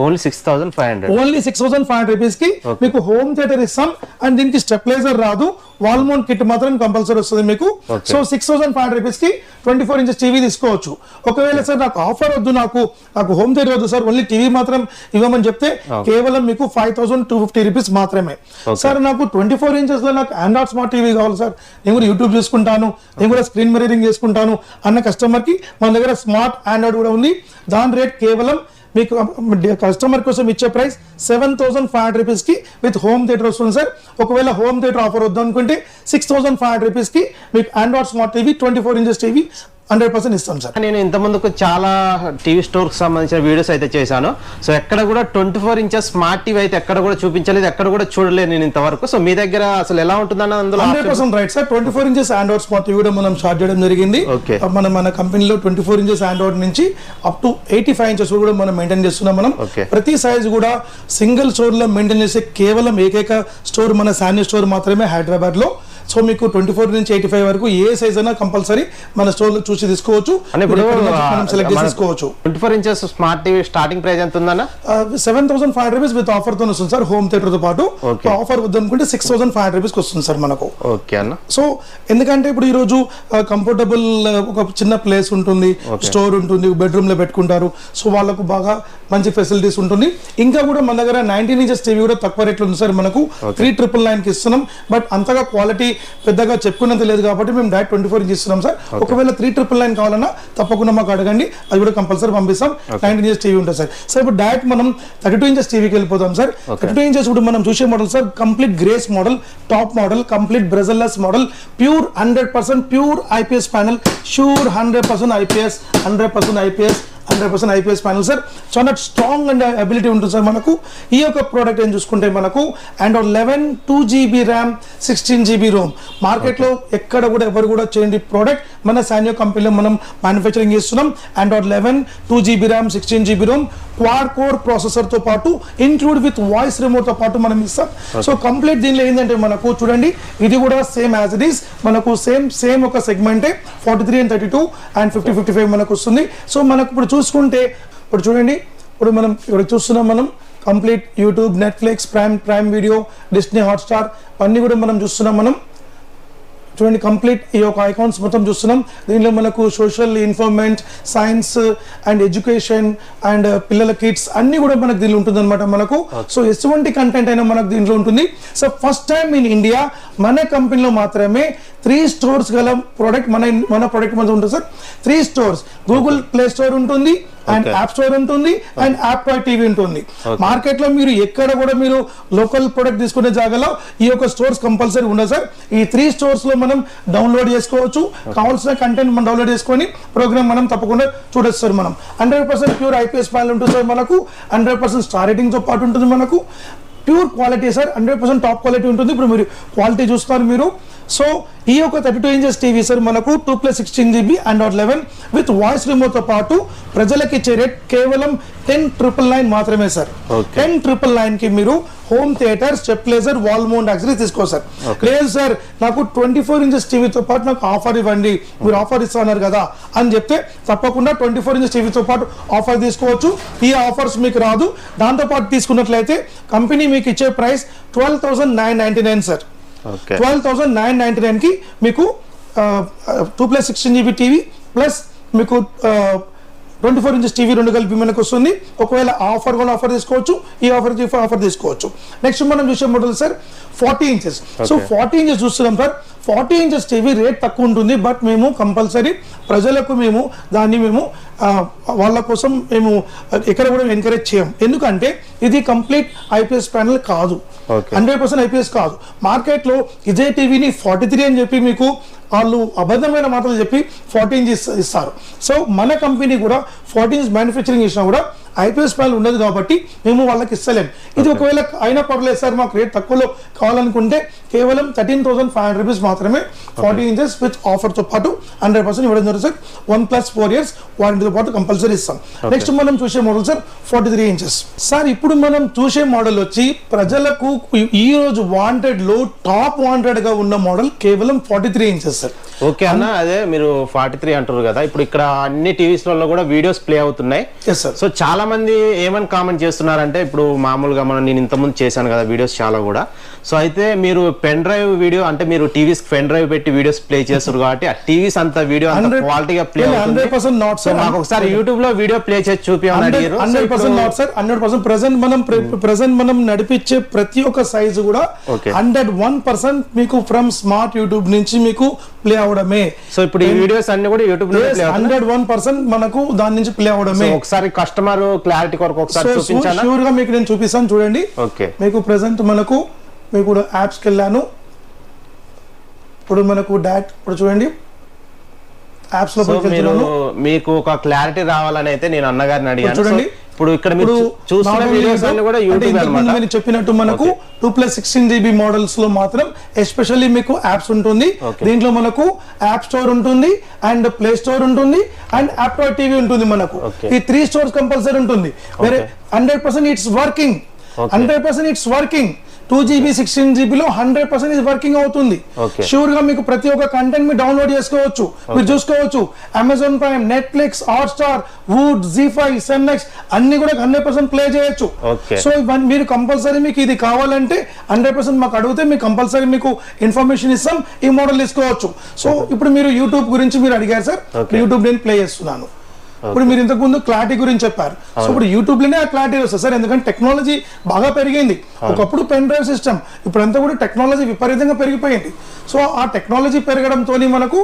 ఓన్లీ 6,500 rupees కి మీకు హోమ్ థియేటర్ ఇస్తాం. అండ్ దీనికి స్టెబిలైజర్ రాదు, వాల్ మౌంట్ కిట్ మాత్రం కంపల్సరీ వస్తుంది మీకు. సో 6,500 rupees కి 24 inches టీవీ తీసుకోవచ్చు. ఒకవేళ సార్ నాకు ఆఫర్ వద్దు, నాకు హోమ్ థియేటర్ వద్దు సార్, ఓన్లీ టీవీ మాత్రం ఇవ్వమని చెప్తే కేవలం మీకు 5,250 rupees మాత్రమే సార్. నాకు 24 inches లో నాకు ఆండ్రాయిడ్ స్మార్ట్ టీవీ కావాలి సార్, నేను కూడా యూట్యూబ్ చూసుకుంటాను, నేను కూడా స్క్రీన్ మిర్రరింగ్ చేసుకుంటాను అన్న కస్టమర్ కి మన దగ్గర స్మార్ట్ ఆండ్రాయిడ్ కూడా ఉంది. దాని రేట్ కేవలం మీకు కస్టమర్ కోసం ఇచ్చే ప్రైస్ 7,500 rupees కి విత్ హోమ్ థియేటర్ వస్తుంది సార్. ఒకవేళ హోమ్ థియేటర్ ఆఫర్ వద్దు అనుకుంటే 6,500 rupees కి మీకు Android smart TV 24 inches TV 100% ఇస్తాం సార్. నేను ఇంత ముందుకు చాలా టీవీ స్టోర్ కి సంబంధించిన వీడియోస్ అయితే చేశాను. సో ఎక్కడ కూడా 24 inches స్మార్ట్ టీవీ అయితే ఎక్కడ కూడా చూపించలేదు, ఎక్కడ కూడా చూడలేదు నేను ఇంతవరకు. సో మీ దగ్గర అసలు ఎలా ఉంటుందన్న అందులో 100% right sir. 24 inches Android smart TV కూడా మనం స్టార్ట్ చేయడం జరిగింది. మన కంపెనీలో 24 inches ఆండ్రాయిడ్ నుంచి అప్ టు 85 inches కూడా మనం మెయింటైన్ చేస్తున్నాం. మనం ప్రతి సైజ్ కూడా సింగిల్ స్టోర్ లో మెయింటైన్ చేసే కేవలం ఏకైక స్టోర్ మన సాన్యూ స్టోర్ మాత్రమే హైదరాబాద్ లో. సో మీకు 24 నుంచి 85 వరకు ఏ సైజ్ అయినా కంపల్సరీ మన స్టోర్ లో చూసి తీసుకోవచ్చు. 24 inches smart TV starting price ఎంత ఉందన్న? 7,500 rupees విత్ ఆఫర్ తో వస్తుంది సార్. హోమ్ థియేటర్ తో పాటు ఆఫర్ వద్దనుకుంటే 6,500 rupees వస్తుంది సార్ మనకు. ఓకే అన్న. సో ఎందుకంటే ఇప్పుడు ఈ రోజు కంఫర్టబుల్ ఒక చిన్న ప్లేస్ ఉంటుంది, స్టోర్ ఉంటుంది, బెడ్రూమ్ లో పెట్టుకుంటారు. సో వాళ్ళకు బాగా మంచి ఫెసిలిటీస్ ఉంటుంది. ఇంకా కూడా మన దగ్గర 19 inches టీవీ కూడా తక్కువ రేట్లో ఉంది సార్ మనకు. 3,999 కి ఇస్తున్నాం. బట్ అంతగా క్వాలిటీ పెద్దగా చెప్పుకున్నంత లేదు కాబట్టి మేము డైరెక్ట్ 24 inches ఇస్తున్నాం సార్. ఒకవేళ 3,999 999 కావాలన్నా తప్పకుండా మాకు అడగండి, అది కూడా కంపల్సరీ పంపిస్తాం. 19 ఇంచెస్ టీవీ ఉంటుంది సార్. సార్ ఇప్పుడు డైరెక్ట్ మనం 32 ఇంచెస్ టీవీకి వెళ్ళిపోతాం సార్. 32 ఇంచెస్ ఇప్పుడు మనం చూసే model sir complete grace model, top model, complete బ్రెజల్లెస్ model, pure 100% pure IPS panel, sure 100% IPS, 100% IPS panel sir. చాలా స్ట్రాంగ్ అండ్ అబిలిటీ ఉంటుంది సార్ మనకు. ఈ యొక్క ప్రోడక్ట్ ఏం చూసుకుంటే మనకు Android 11 2GB RAM 16GB Rome, మార్కెట్లో ఎక్కడ కూడా ఎవరు కూడా చేయండి ప్రోడక్ట్ మన సానియో కంపెనీలో మనం మ్యానుఫ్యాక్చరింగ్ చేస్తున్నాం. Android 11 2GB RAM 16GB ROM, quad core ప్రాసెసర్తో పాటు ఇంక్లూడ్ విత్ వాయిస్ రిమోట్తో పాటు మనం ఇస్తాం. సో కంప్లీట్ దీనిలో ఏంటంటే మనకు చూడండి, ఇది కూడా సేమ్ యాజ్ ఇట్ ఈస్ మనకు సేమ్ ఒక సెగ్మెంటే 43 and 32 and 50-55 మనకు వస్తుంది. సో మనకు ఇప్పుడు చూసుకుంటే ఇప్పుడు చూడండి, ఇప్పుడు మనం ఇక్కడ చూస్తున్నాం మనం complete YouTube, Netflix, prime video, Disney Hotstar అన్నీ కూడా మనం చూస్తున్నాం. మనం చూడండి కంప్లీట్ ఈ యొక్క ఐకాన్స్ మొత్తం చూస్తున్నాం. దీనిలో మనకు social, ఇన్ఫర్మెంట్, science and education and పిల్లల కిడ్స్ అన్ని కూడా మనకు దీనిలో ఉంటుంది అనమాట మనకు. సో ఎటువంటి కంటెంట్ అయినా మనకు దీంట్లో ఉంటుంది. So first time in India మన కంపెనీలో మాత్రమే 3 స్టోర్స్ గల ప్రోడక్ట్ మన ప్రోడక్ట్ మీద ఉంటుంది sir. 3 stores, Google play store ఉంటుంది అండ్ యాప్ స్టోర్ ఉంటుంది అండ్ యాప్ టీవీ ఉంటుంది. మార్కెట్ లో మీరు ఎక్కడ కూడా మీరు లోకల్ ప్రొడక్ట్ తీసుకునే జాగాలో ఈ యొక్క స్టోర్స్ కంపల్సరీ ఉండదు సార్. ఈ 3 స్టోర్స్ లో మనం డౌన్లోడ్ చేసుకోవచ్చు, కావాల్సిన కంటెంట్ మనం డౌన్లోడ్ చేసుకొని ప్రోగ్రామ్ మనం తప్పకుండా చూడొచ్చు సార్. మనం 100% ప్యూర్ ఐపీఎస్ ప్యానల్ ఉంటుంది సార్ మనకు. 100% స్టార్ రేటింగ్ తో పాటు ఉంటుంది మనకు. Pure quality sir, 100% top quality ఉంటుంది. ఇప్పుడు మీరు క్వాలిటీ చూస్తారు మీరు. సో ఈ యొక్క 32 ఇంచెస్ టీవీ సార్ మనకు 2+16GB Android 11 with voice remote తో పాటు ప్రజలకు ఇచ్చే రేట్ కేవలం 10,999 మాత్రమే సార్. 10,999 కి మీరు home theatre, stabiliser, wall mount accessories తీసుకో సార్. లేదు సార్ నాకు 24 ఇంచెస్ టీవీతో పాటు నాకు ఆఫర్ ఇవ్వండి, మీరు ఆఫర్ ఇస్తున్నారు కదా అని చెప్తే తప్పకుండా 24 ఇంచెస్ టీవీతో పాటు ఆఫర్ తీసుకోవచ్చు. ఈ ఆఫర్స్ మీకు రాదు. దాంతో పాటు తీసుకున్నట్లయితే కంపెనీ మీకు ఇచ్చే ప్రైస్ 12,999 సార్. 12,999 కి మీకు 2+16GB టీవీ ప్లస్ మీకు 24 ఇంచెస్ టీవీ రెండు కలిపి మనకు వస్తుంది. ఒకవేళ ఆఫర్ కూడా ఆఫర్ తీసుకోవచ్చు, ఈ ఆఫర్ తీసుకోవచ్చు. నెక్స్ట్ మనం చూసే model sir 40 inches. So 40 inches చూస్తున్నాం సార్. 40 ఇంచెస్ టీవీ రేట్ తక్కువ ఉంటుంది, బట్ మేము కంపల్సరీ ప్రజలకు మేము దాన్ని వాళ్ళ కోసం మేము ఎక్కడ కూడా ఎంకరేజ్ చేయం. ఎందుకంటే ఇది కంప్లీట్ ఐపీఎస్ ప్యానల్ కాదు, 100% ఐపీఎస్ కాదు. మార్కెట్లో ఇదే టీవీని 43 అని చెప్పి మీకు వాళ్ళు అబద్ధమైన మాటలు చెప్పి 40 ఇంచెస్ ఇస్తారు. సో మన కంపెనీ కూడా 40 ఇంచెస్ మ్యానుఫ్యాక్చరింగ్ చేసినా కూడా ఐపీఎస్ ప్యానల్ ఉండదు కాబట్టి మేము వాళ్ళకి ఇస్తలేం. ఇది ఒకవేళ అయినా పర్లేదు సార్ మాకు రేట్ తక్కువలో కావాలనుకుంటే కేవలం 13,500 రూపీస్ మాత్రమే 40 ఇంచెస్ విత్ ఆఫర్తో పాటు 100% ఇవ్వడం జరుగుతుంది సార్. 1+4 years వారంటీతో పాటు కంపల్సరీ ఇస్తాం. నెక్స్ట్ మనం చూసే మోడల్ సార్ 43 ఇంచెస్ సార్. ఇప్పుడు మనం చూసే మోడల్ వచ్చి ప్రజలకు ఈ రోజు వాంటెడ్ లో టాప్ వాంటెడ్ గా ఉన్న మోడల్ కేవలం 43 ఇంచెస్ సార్. ఓకే అన్న, అదే మీరు 43 అంటారు కదా, ఇప్పుడు ఇక్కడ అన్ని టీవీస్ లో కూడా వీడియోస్ ప్లే అవుతున్నాయి. సో చాలా మంది ఏమని కామెంట్ చేస్తున్నారంటే, ఇప్పుడు మామూలుగా నేను ఇంతకుముందు చేశాను కదా వీడియోస్ చాలా కూడా. సో అయితే మీరు పెన్ డ్రైవ్ వీడియో అంటే మీరు టీవీస్ పెన్ డ్రైవ్ పెట్టి వీడియోస్ ప్లే చేస్తారు కాబట్టి ఆ టీవీస్ అంత వీడియో అంత క్వాలిటీగా ప్లే అవుతుంది. 100% నాట్ సార్. మాకు ఒకసారి యూట్యూబ్ లో వీడియో ప్లే చేసి చూపించమని అడిగారు. 100% నాట్ సార్. 100% ప్రెజెంట్ మనం నడిపించే ప్రతి ఒక్క సైజు కూడా 101% మీకు ఫ్రమ్ స్మార్ట్ యూట్యూబ్ నుంచి మీకు ప్లే అవడమే. సో ఇప్పుడు ఈ వీడియోస్ అన్ని కూడా యూట్యూబ్ లో 101% మనకు దాని నుంచి ప్లే అవడమే. ఒకసారి కస్టమర్ క్లారిటీ కొరకు ఒకసారి చూపించాలా? షూర్ గా మీకు నేను చూపిస్తాను చూడండి. ఓకే, మీకు ప్రెసెంట్ మనకు మీకు యాప్స్ కి వెళ్ళాను. ఇప్పుడు మనకు ఇప్పుడు చూడండి యాప్స్ లో మీకు ఒక క్లారిటీ రావాలని అయితే నేను అన్నగారిని అడిగాను. చూడండి ఇప్పుడు ఇక్కడ మీరు చూస్తున్న వీడియోస్ అన్ని కూడా యూట్యూబ్ అన్నమాట. నేను చెప్పినట్టు మనకు 2+16GB మోడల్స్ లో మాత్రం ఎస్పెషల్లీ మీకు యాప్స్ ఉంటుంది. దీంట్లో మనకు యాప్ స్టోర్ ఉంటుంది అండ్ ప్లే స్టోర్ ఉంటుంది అండ్ యాప్ టీవీ ఉంటుంది. మనకు ఈ 3 స్టోర్స్ కంపల్సరీ ఉంటుంది. వేరే 100% it's working. 100% it's working. 2GB 16GB లో 100% ఇది వర్కింగ్ అవుతుంది. షూర్ గా మీకు ప్రతి ఒక్క కంటెంట్ మీరు డౌన్లోడ్ చేసుకోవచ్చు, మీరు చూసుకోవచ్చు. అమెజాన్ ప్రైమ్, నెట్ఫ్లిక్స్, హాట్స్టార్, వూడ్, జీ5, సెన్ఎక్స్ అన్ని కూడా 100% ప్లే చేయొచ్చు. సో మీరు కంపల్సరీ మీకు ఇది కావాలంటే 100% మాకు అడిగితే మీకు కంపల్సరీ మీకు ఇన్ఫర్మేషన్ ఇస్తాం, ఈ మోడల్ తీసుకోవచ్చు. సో ఇప్పుడు మీరు యూట్యూబ్ గురించి మీరు అడిగారు సార్, యూట్యూబ్ నేను ప్లే చేస్తున్నాను. ఇప్పుడు మీరు ఇంతకు ముందు క్లారిటీ గురించి చెప్పారు. సో ఇప్పుడు యూట్యూబ్ లోనే ఆ క్లారిటీ వస్తుంది సార్, ఎందుకంటే టెక్నాలజీ బాగా పెరిగింది. ఒకప్పుడు పెన్ డ్రైవ్ సిస్టమ్, ఇప్పుడంతా కూడా టెక్నాలజీ విపరీతంగా పెరిగిపోయింది. సో ఆ టెక్నాలజీ పెరగడంతో మనకు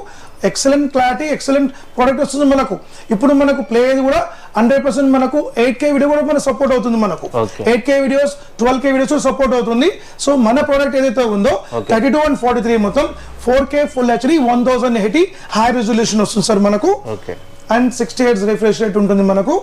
ఎక్సలెంట్ క్లారిటీ, ఎక్సలెంట్ ప్రోడక్ట్ వస్తుంది మనకు. ఇప్పుడు మనకు ప్లే కూడా 100% మనకు 8K వీడియో కూడా మనకు సపోర్ట్ అవుతుంది. మనకు 8K videos, 12K videos support అవుతుంది. సో మన ప్రోడక్ట్ ఏదైతే ఉందో 32 and 43 మొత్తం 4K full HD 1080 high resolution వస్తుంది సార్ మనకు. అండ్ 60 Hz రిఫ్రెష్ రేట్ ఉంటుంది మనకు.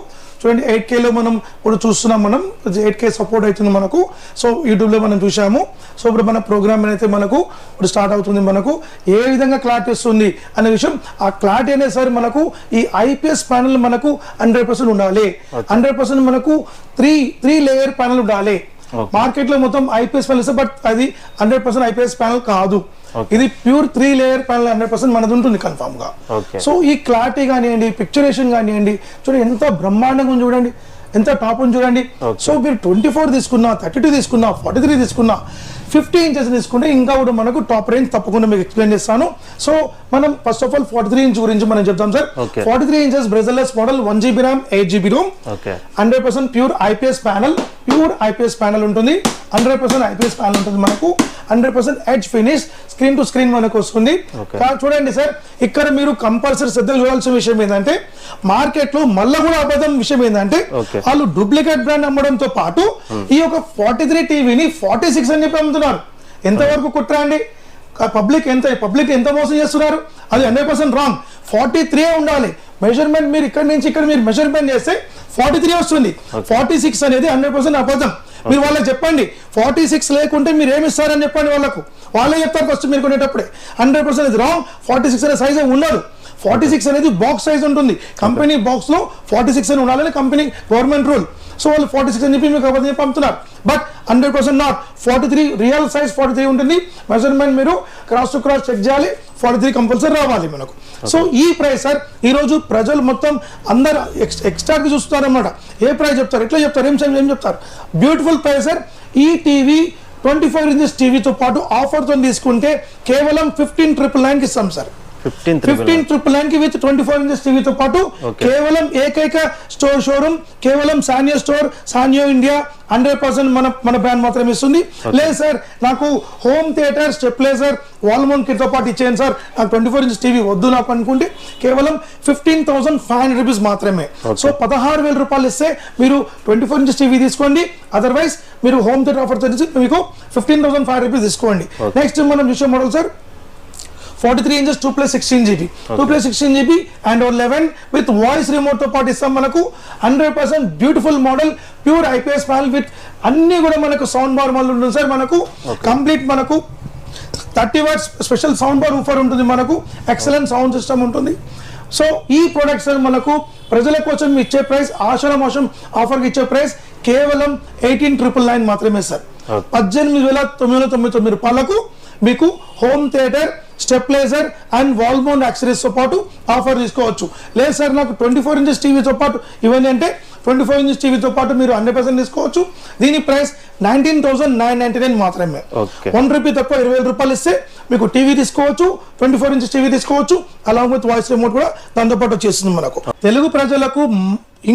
చూడండి 8K లో మనం ఇప్పుడు చూస్తున్నాం, మనం 8K సపోర్ట్ అవుతుంది మనకు. సో యూట్యూబ్ లో మనం చూసాము. సో ఇప్పుడు మన ప్రోగ్రామ్ అయితే మనకు ఇప్పుడు స్టార్ట్ అవుతుంది. మనకు ఏ విధంగా క్లారిటీ వస్తుంది అనే విషయం, ఆ క్లారిటీ అనేది సార్ మనకు ఈ IPS ప్యానల్ మనకు 100% ఉండాలి. 100% మనకు 3 లేయర్ ప్యానల్ ఉండాలి. మార్కెట్ లో మొత్తం IPS ప్యానల్, బట్ అది 100% IPS ప్యానల్ కాదు. ఇది ప్యూర్ 3 లేయర్ ప్యానల్ 100% మనది ఉంటుంది కన్ఫామ్ గా. సో ఈ క్లారిటీ కానివ్వండి, పిక్చరేషన్ కానివ్వండి, చూడండి ఎంత బ్రహ్మాండంగా ఉంది, చూడండి ఎంత టాప్ ఉంది చూడండి. సో మీరు 24 తీసుకున్నా, 32 తీసుకున్నా, 43 తీసుకున్నా, 50 ఇంచెస్ తీసుకుంటే ఇంకా కూడా మనకు టాప్ రేంజ్ తప్పకుండా మీకు ఎక్స్ప్లెయిన్ చేస్తాను. సో మనం ఫస్ట్ ఆఫ్ ఆల్ 43 ఇంచ్ గురించి మనం చెప్తాం sir. 43 inches బ్రెజల్లెస్ model, 1GB RAM, 8GB ROM, 100% pure IPS panel. Pure IPS panel ఉంటుంది, 100% IPS ప్యానల్ ఉంటుంది మనకు. 100% edge finish, screen to screen మనకు వస్తుంది. చూడండి సార్, ఇక్కడ మీరు కంపల్సరీ శ్రద్ధ చూడాల్సిన విషయం ఏంటంటే, మార్కెట్ లో మళ్ళీ కూడా అబద్ధం విషయం ఏంటంటే, వాళ్ళు డూప్లికేట్ బ్రాండ్ అమ్మడంతో పాటు ఈ యొక్క 43 టీవీని 46 అని చెప్పి అమ్ముతున్నారు. ఎంతవరకు కుట్రా అండి? పబ్లిక్ ఎంత మోసం చేస్తున్నారు? అది 100% రాంగ్. 43 ఉండాలి మెజర్మెంట్. మీరు ఇక్కడ నుంచి ఇక్కడ మీరు మెజర్మెంట్ చేస్తే 43 వస్తుంది. 46 అనేది 100% అబద్ధం. మీరు వాళ్ళకి చెప్పండి 46 లేకుంటే మీరు ఏమి ఇస్తారని చెప్పండి వాళ్ళకు. వాళ్ళే చెప్తారు ఫస్ట్ మీరు కొనేటప్పుడే. 100% ఇది రాంగ్. 46 అనే సైజ్ ఉండదు. 46 అనేది బాక్స్ సైజ్ ఉంటుంది. కంపెనీ బాక్స్ లో 46 అని ఉండాలని కంపెనీ గవర్నమెంట్ రూల్. సో వాళ్ళు 46 అని చెప్పి మీకు అబద్ధం చెప్పి పంపుతున్నారు. But 100% not. 43 రియల్ సైజ్ 43 ఉంటుంది. మెజర్మెంట్ మీరు క్రాస్ టు క్రాస్ చెక్ చేయాలి. 43 కంపల్సరీ రావాలి మనకు. సో ఈ ప్రైస్ సార్ ఈ రోజు ప్రజలు మొత్తం అందరు ఎక్స్ట్రాకి చూస్తున్నారు అన్నమాట. ఏ ప్రైస్ చెప్తారు, ఎట్లా చెప్తారు, ఏం చెప్తారు? Beautiful price sir. ఈ టీవీ 24 ఇంచెస్ టీవీతో పాటు ఆఫర్తో తీసుకుంటే కేవలం 15,999 కి ఇస్తాం సార్. 15,999 కి విత్ 24 ఇంచెస్ టీవీతో పాటు కేవలం ఏకైక షోరూమ్ కేవలం సానియో స్టోర్, సానియో ఇండియా 100% మన బ్రాండ్ మాత్రమే ఇస్తుంది. లేదు సార్ నాకు home theatre, stabiliser, wall mount kit తో పాటు ఇచ్చేయండి సార్, నాకు 24 ఇంచెస్ టీవీ వద్దు నాకు అనుకుంటే కేవలం 15,500 రూపీస్ మాత్రమే. సో 16,000 రూపాయలు ఇస్తే మీరు 24 ఇంచెస్ టీవీ తీసుకోండి. అదర్వైజ్ మీరు హోమ్ థియేటర్ ఆఫర్ చేసి మీకు 15,500 రూపీస్ తీసుకోండి. నెక్స్ట్ మనం చూసే model sir 43 inches 2+16GB 2+16GB and 11 with voice remote తో పాటు ఇస్తాం మనకు. 100% beautiful model, pure IPS panel with అన్ని కూడా మనకు సౌండ్ బార్ మోడల్ ఉంటుంది సార్ మనకు. కంప్లీట్ మనకు 30 watts special sound bar woofer ఉంటుంది మనకు. ఎక్సలెంట్ సౌండ్ సిస్టమ్ ఉంటుంది. సో ఈ ప్రొడక్ట్స్ మనకు ప్రజల కోసం ఇచ్చే ప్రైస్, ఆషాఢమాసం ఆఫర్కి ఇచ్చే ప్రైస్ కేవలం 18,999 మాత్రమే సార్. 18,999 రూపాయలకు మీకు home theatre, stabiliser and wall mount accessories తో పాటు ఆఫర్ తీసుకోవచ్చు. లేదు సార్ నాకు 24 ఇంచెస్ టీవీతో పాటు ఇవన్నీ అంటే 24 ఇంచెస్ టీవీతో పాటు మీరు 100% తీసుకోవచ్చు. దీని ప్రైస్ 19,999 మాత్రమే. 1 రూపీ తక్కువ 20,000 రూపాయలు ఇస్తే మీకు టీవీ తీసుకోవచ్చు, 24 ఇంచెస్ టీవీ తీసుకోవచ్చు, అలాంగ్ విత్ వాయిస్ రిమోట్ కూడా దాంతో పాటు వచ్చేస్తుంది మనకు. తెలుగు ప్రజలకు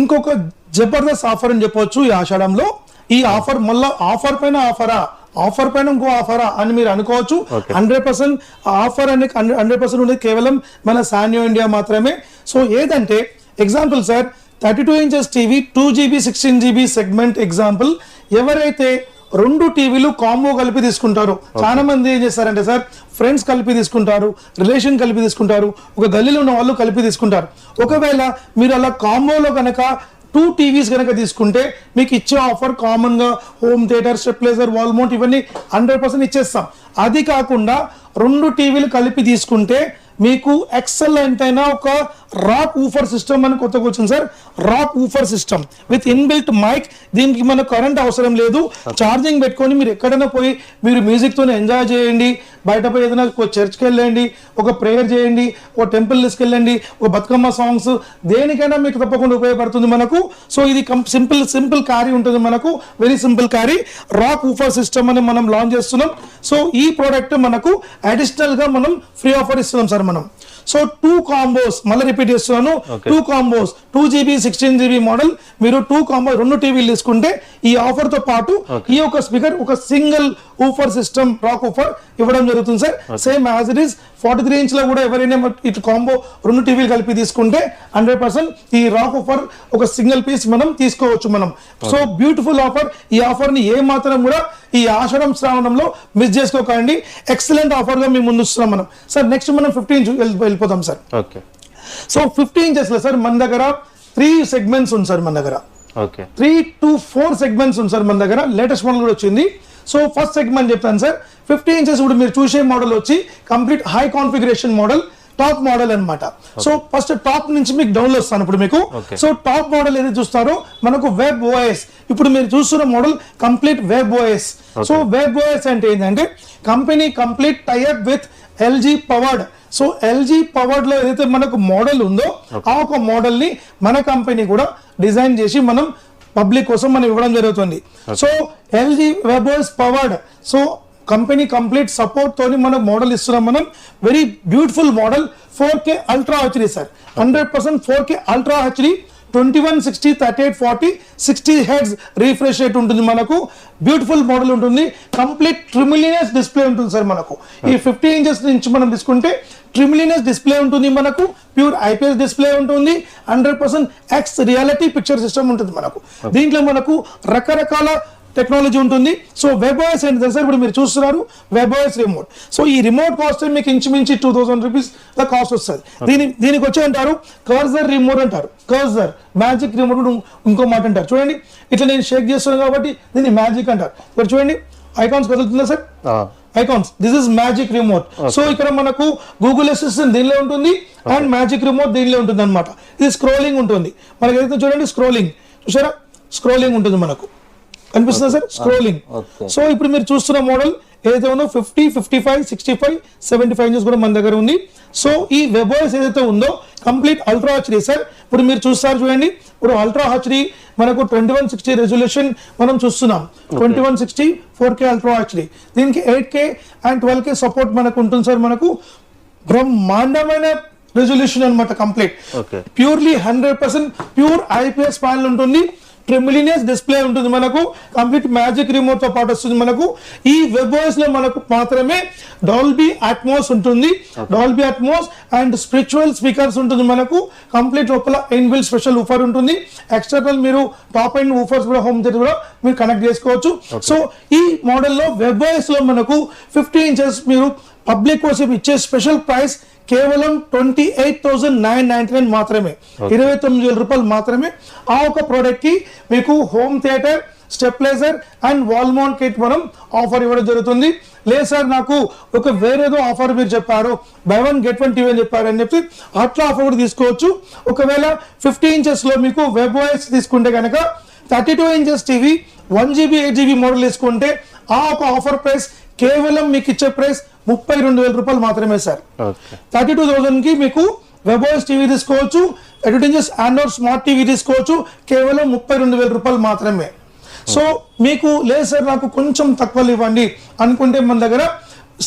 ఇంకొక జబర్దస్త్ ఆఫర్ అని చెప్పవచ్చు ఈ ఆషాఢంలో. ఈ ఆఫర్ మళ్ళీ ఆఫర్ పైన ఇంకో ఆఫరా అని మీరు అనుకోవచ్చు. 100% ఆఫర్ అనేది 100% ఉండేది కేవలం మన సానియో ఇండియా మాత్రమే. సో ఏదంటే example sir 32 inches TV 2GB 16GB segment example. ఎవరైతే 2 టీవీలు కాంబో కలిపి తీసుకుంటారో, చాలా మంది ఏం చేస్తారంటే సార్ ఫ్రెండ్స్ కలిపి తీసుకుంటారు, రిలేషన్ కలిపి తీసుకుంటారు, ఒక గల్లీలో ఉన్న వాళ్ళు కలిపి తీసుకుంటారు. ఒకవేళ మీరు అలా కాంబోలో కనుక 2 TVs కనుక తీసుకుంటే మీకు ఇచ్చే ఆఫర్ కామన్ గా home theatre, stabiliser, wall mount ఇవన్నీ 100% ఇచ్చేస్తాం. అది కాకుండా 2 టీవీలు కలిపి తీసుకుంటే మీకు ఎక్సలెంట్ అయిన ఒక రాక్ ఊఫర్ సిస్టమ్ అని కొత్తగా వచ్చింది సార్. Rock woofer system with inbuilt mic. దీనికి మనకు కరెంట్ అవసరం లేదు. ఛార్జింగ్ పెట్టుకొని మీరు ఎక్కడైనా పోయి మీరు మ్యూజిక్ తో ఎంజాయ్ చేయండి. బయట పోయి ఏదైనా చర్చ్కి వెళ్ళండి, ఒక ప్రేయర్ చేయండి, ఒక టెంపుల్ తీసుకెళ్ళండి, ఒక బతుకమ్మ సాంగ్స్, దేనికైనా మీకు తప్పకుండా ఉపయోగపడుతుంది మనకు. సో ఇది సింపుల్ క్యారీ ఉంటుంది మనకు, very simple carry. Rock woofer system అని మనం లాంచ్ చేస్తున్నాం. సో ఈ ప్రోడక్ట్ మనకు అడిషనల్ గా మనం ఫ్రీ ఆఫర్ ఇస్తున్నాం సార్ మనం. సో 2 కాంబోస్, మళ్ళీ రిపీట్ చేస్తున్నాను, 2 కాంబోస్ 2GB 16GB మోడల్ మీరు 2 కాంబో 2 టీవీలు తీసుకుంటే ఈ ఆఫర్ తో పాటు ఈ ఒక స్పీకర్ ఒక single woofer system rock woofer ఇవ్వడం జరుగుతుంది sir. Same as it is 43 inch లో కూడా ఎవరైనా ఇటు కాంబో 2 టీవీలు కలిపి తీసుకుంటే 100% ఈ రాక్ ఊఫర్ ఒక సింగిల్ పీస్ మనం తీసుకోవచ్చు మనం. So beautiful offer. ఈ ఆఫర్ ని ఏ మాత్రం కూడా ఈ ఆషాఢం శ్రావణంలో మిస్ చేసుకోకండి. ఎక్సలెంట్ ఆఫర్ గా మేము ముందుస్తున్నాం మనం. సార్ నెక్స్ట్ మనం 15 వెళ్ళిపోతాం సార్. ఓకే. సో 15 ఇంచెస్ లో సార్ మన దగ్గర 3 సెగ్మెంట్స్ ఉంది సార్ మన దగ్గర. ఓకే. 3 to 4 సెగ్మెంట్స్ ఉంది సార్ మన దగ్గర. లేటెస్ట్ మోడల్ కూడా వచ్చింది. సో ఫస్ట్ సెగ్మెంట్ చెప్తాను సార్. 15 ఇంచెస్ ఇప్పుడు మీరు చూసే మోడల్ వచ్చి complete high configuration model, top model అన్నమాట. సో ఫస్ట్ టాప్ నుంచి మీకు డౌన్లో వస్తాను ఇప్పుడు మీకు. సో టాప్ మోడల్ ఏదైతే చూస్తారో మనకు వెబ్ ఓఎస్, ఇప్పుడు మీరు చూస్తున్న model complete web OS. So web OS అంటే ఏంటంటే company complete tie up with LG powered. So LG powered లో ఏదైతే మనకు మోడల్ ఉందో ఆ ఒక మోడల్ ని మన కంపెనీ కూడా డిజైన్ చేసి మనం పబ్లిక్ కోసం మనం ఇవ్వడం జరుగుతుంది. So LG web OS powered. So company complete support తోని మనం మోడల్ ఇస్తున్నాం మనం. Very beautiful model 4K ultra HD sir. 100% 4K ultra HD 2160 3840 60 heads refresh rate ఉంటుంది మనకు. బ్యూటిఫుల్ మోడల్ ఉంటుంది. కంప్లీట్ ట్రిమిలినియస్ డిస్ప్లే ఉంటుంది సార్ మనకు. ఈ 15 ఇంచెస్ నుంచి మనం తీసుకుంటే ట్రిమిలినియస్ డిస్ప్లే ఉంటుంది మనకు. ప్యూర్ ఐపీఎస్ డిస్ప్లే ఉంటుంది. 100% ఎక్స్ రియాలిటీ పిక్చర్ సిస్టమ్ ఉంటుంది మనకు. దీంట్లో మనకు రకరకాల టెక్నాలజీ ఉంటుంది. సో వెబ్ ఓఎస్ ఏంటి సార్, ఇప్పుడు మీరు చూస్తున్నారు వెబ్ ఓఎస్ రిమోట్. సో ఈ రిమోట్ కాస్ట్ మీకు ఇంచుమించి 2000 రూపీస్ దా కాస్ట్ వస్తుంది. దీనికి వచ్చి అంటారు కర్సర్ రిమోట్ అంటారు. కర్సర్ మ్యాజిక్ రిమోట్ ఇంకో మాట అంటారు. చూడండి ఇట్లా నేను షేక్ చేస్తున్నాను కాబట్టి దీన్ని మ్యాజిక్ అంటారు. ఇక్కడ చూడండి ఐకాన్స్ కదులుతుందా సార్, icons. This is magic remote. So ఇక్కడ మనకు గూగుల్ అసిస్టెంట్ దీనిలో ఉంటుంది అండ్ మ్యాజిక్ రిమోట్ దీనిలో ఉంటుంది అనమాట. ఇది స్క్రోలింగ్ ఉంటుంది మనకి. ఏదైతే చూడండి స్క్రోలింగ్, చూసారా స్క్రోలింగ్ ఉంటుంది మనకు, కనిపిస్తుందా సార్ స్క్రోలింగ్. సో ఇప్పుడు మీరు చూస్తున్న మోడల్ ఏదైతే ఉందో 50, 55, 65, 75 ఇంచెస్ కూడా మన దగ్గర ఉంది. సో ఈ వెబ్ ఓఎస్ ఏదైతే ఉందో కంప్లీట్ అల్ట్రా హెచ్డి సార్. ఇప్పుడు మీరు చూస్తారు చూడండి, ఇప్పుడు అల్ట్రా హెచ్డి మనకు 2160 రెజల్యూషన్ మనం చూస్తున్నాం. 2160 4K అల్ట్రా హెచ్డి. దీనికి 8K అండ్ 12K సపోర్ట్ మనకు ఉంటుంది సార్. మనకు బ్రహ్మాండమైన రెజల్యూషన్ అనమాట. Complete purely 100% pure IPS panel ఉంటుంది. ట్రిమిలినియస్ డిస్ప్లే ఉంటుంది మనకు. కంప్లీట్ మ్యాజిక్ రిమోట్ తో పాటు వస్తుంది మనకు. ఈ వెబ్ ఓఎస్ లో మనకు మాత్రమే డాల్బీ అట్మాస్ ఉంటుంది. Dolby Atmos and spiritual speakers ఉంటుంది మనకు. కంప్లీట్ లోపల ఇన్బిల్ట్ స్పెషల్ ఊఫర్ ఉంటుంది. ఎక్స్టర్నల్ మీరు టాప్ అండ్ ఊఫర్స్ కూడా హోమ్ థియేటర్ కూడా మీరు కనెక్ట్ చేసుకోవచ్చు. సో ఈ మోడల్లో వెబ్ ఓఎస్ లో మనకు 15 ఇంచెస్ మీరు పబ్లిక్ కోసం ఇచ్చే స్పెషల్ ప్రైస్ కేవలం 28,999 మాత్రమే. 29,000 రూపాయలు మాత్రమే. ఆ ఒక ప్రోడక్ట్ కి మీకు home theatre, stabiliser and wall mount kit మనం ఆఫర్ ఇవ్వడం జరుగుతుంది. లేదు సార్ నాకు ఒక వేరేదో ఆఫర్ మీరు చెప్పారు, బై 1 get 1 టీవీ అని చెప్పారు అని చెప్పి అట్లా ఆఫర్ కూడా తీసుకోవచ్చు. ఒకవేళ 50 ఇంచెస్ లో మీకు వెబ్ ఓఎస్ తీసుకుంటే కనుక 32 inches TV 1GB 8GB model తీసుకుంటే ఆ ఒక ఆఫర్ ప్రైస్ కేవలం మీకు ఇచ్చే ప్రైస్ 32,000 రూపాయలు మాత్రమే సార్. 32,000 కి మీకు వెబ్ ఓఎస్ టీవీ తీసుకోవచ్చు. 32 ఇంచెస్ ఆండ్రాయిడ్ స్మార్ట్ టీవీ తీసుకోవచ్చు కేవలం 32,000 రూపాయలు మాత్రమే. సో మీకు లేదు సార్ నాకు కొంచెం తక్కువలు ఇవ్వండి అనుకుంటే మన దగ్గర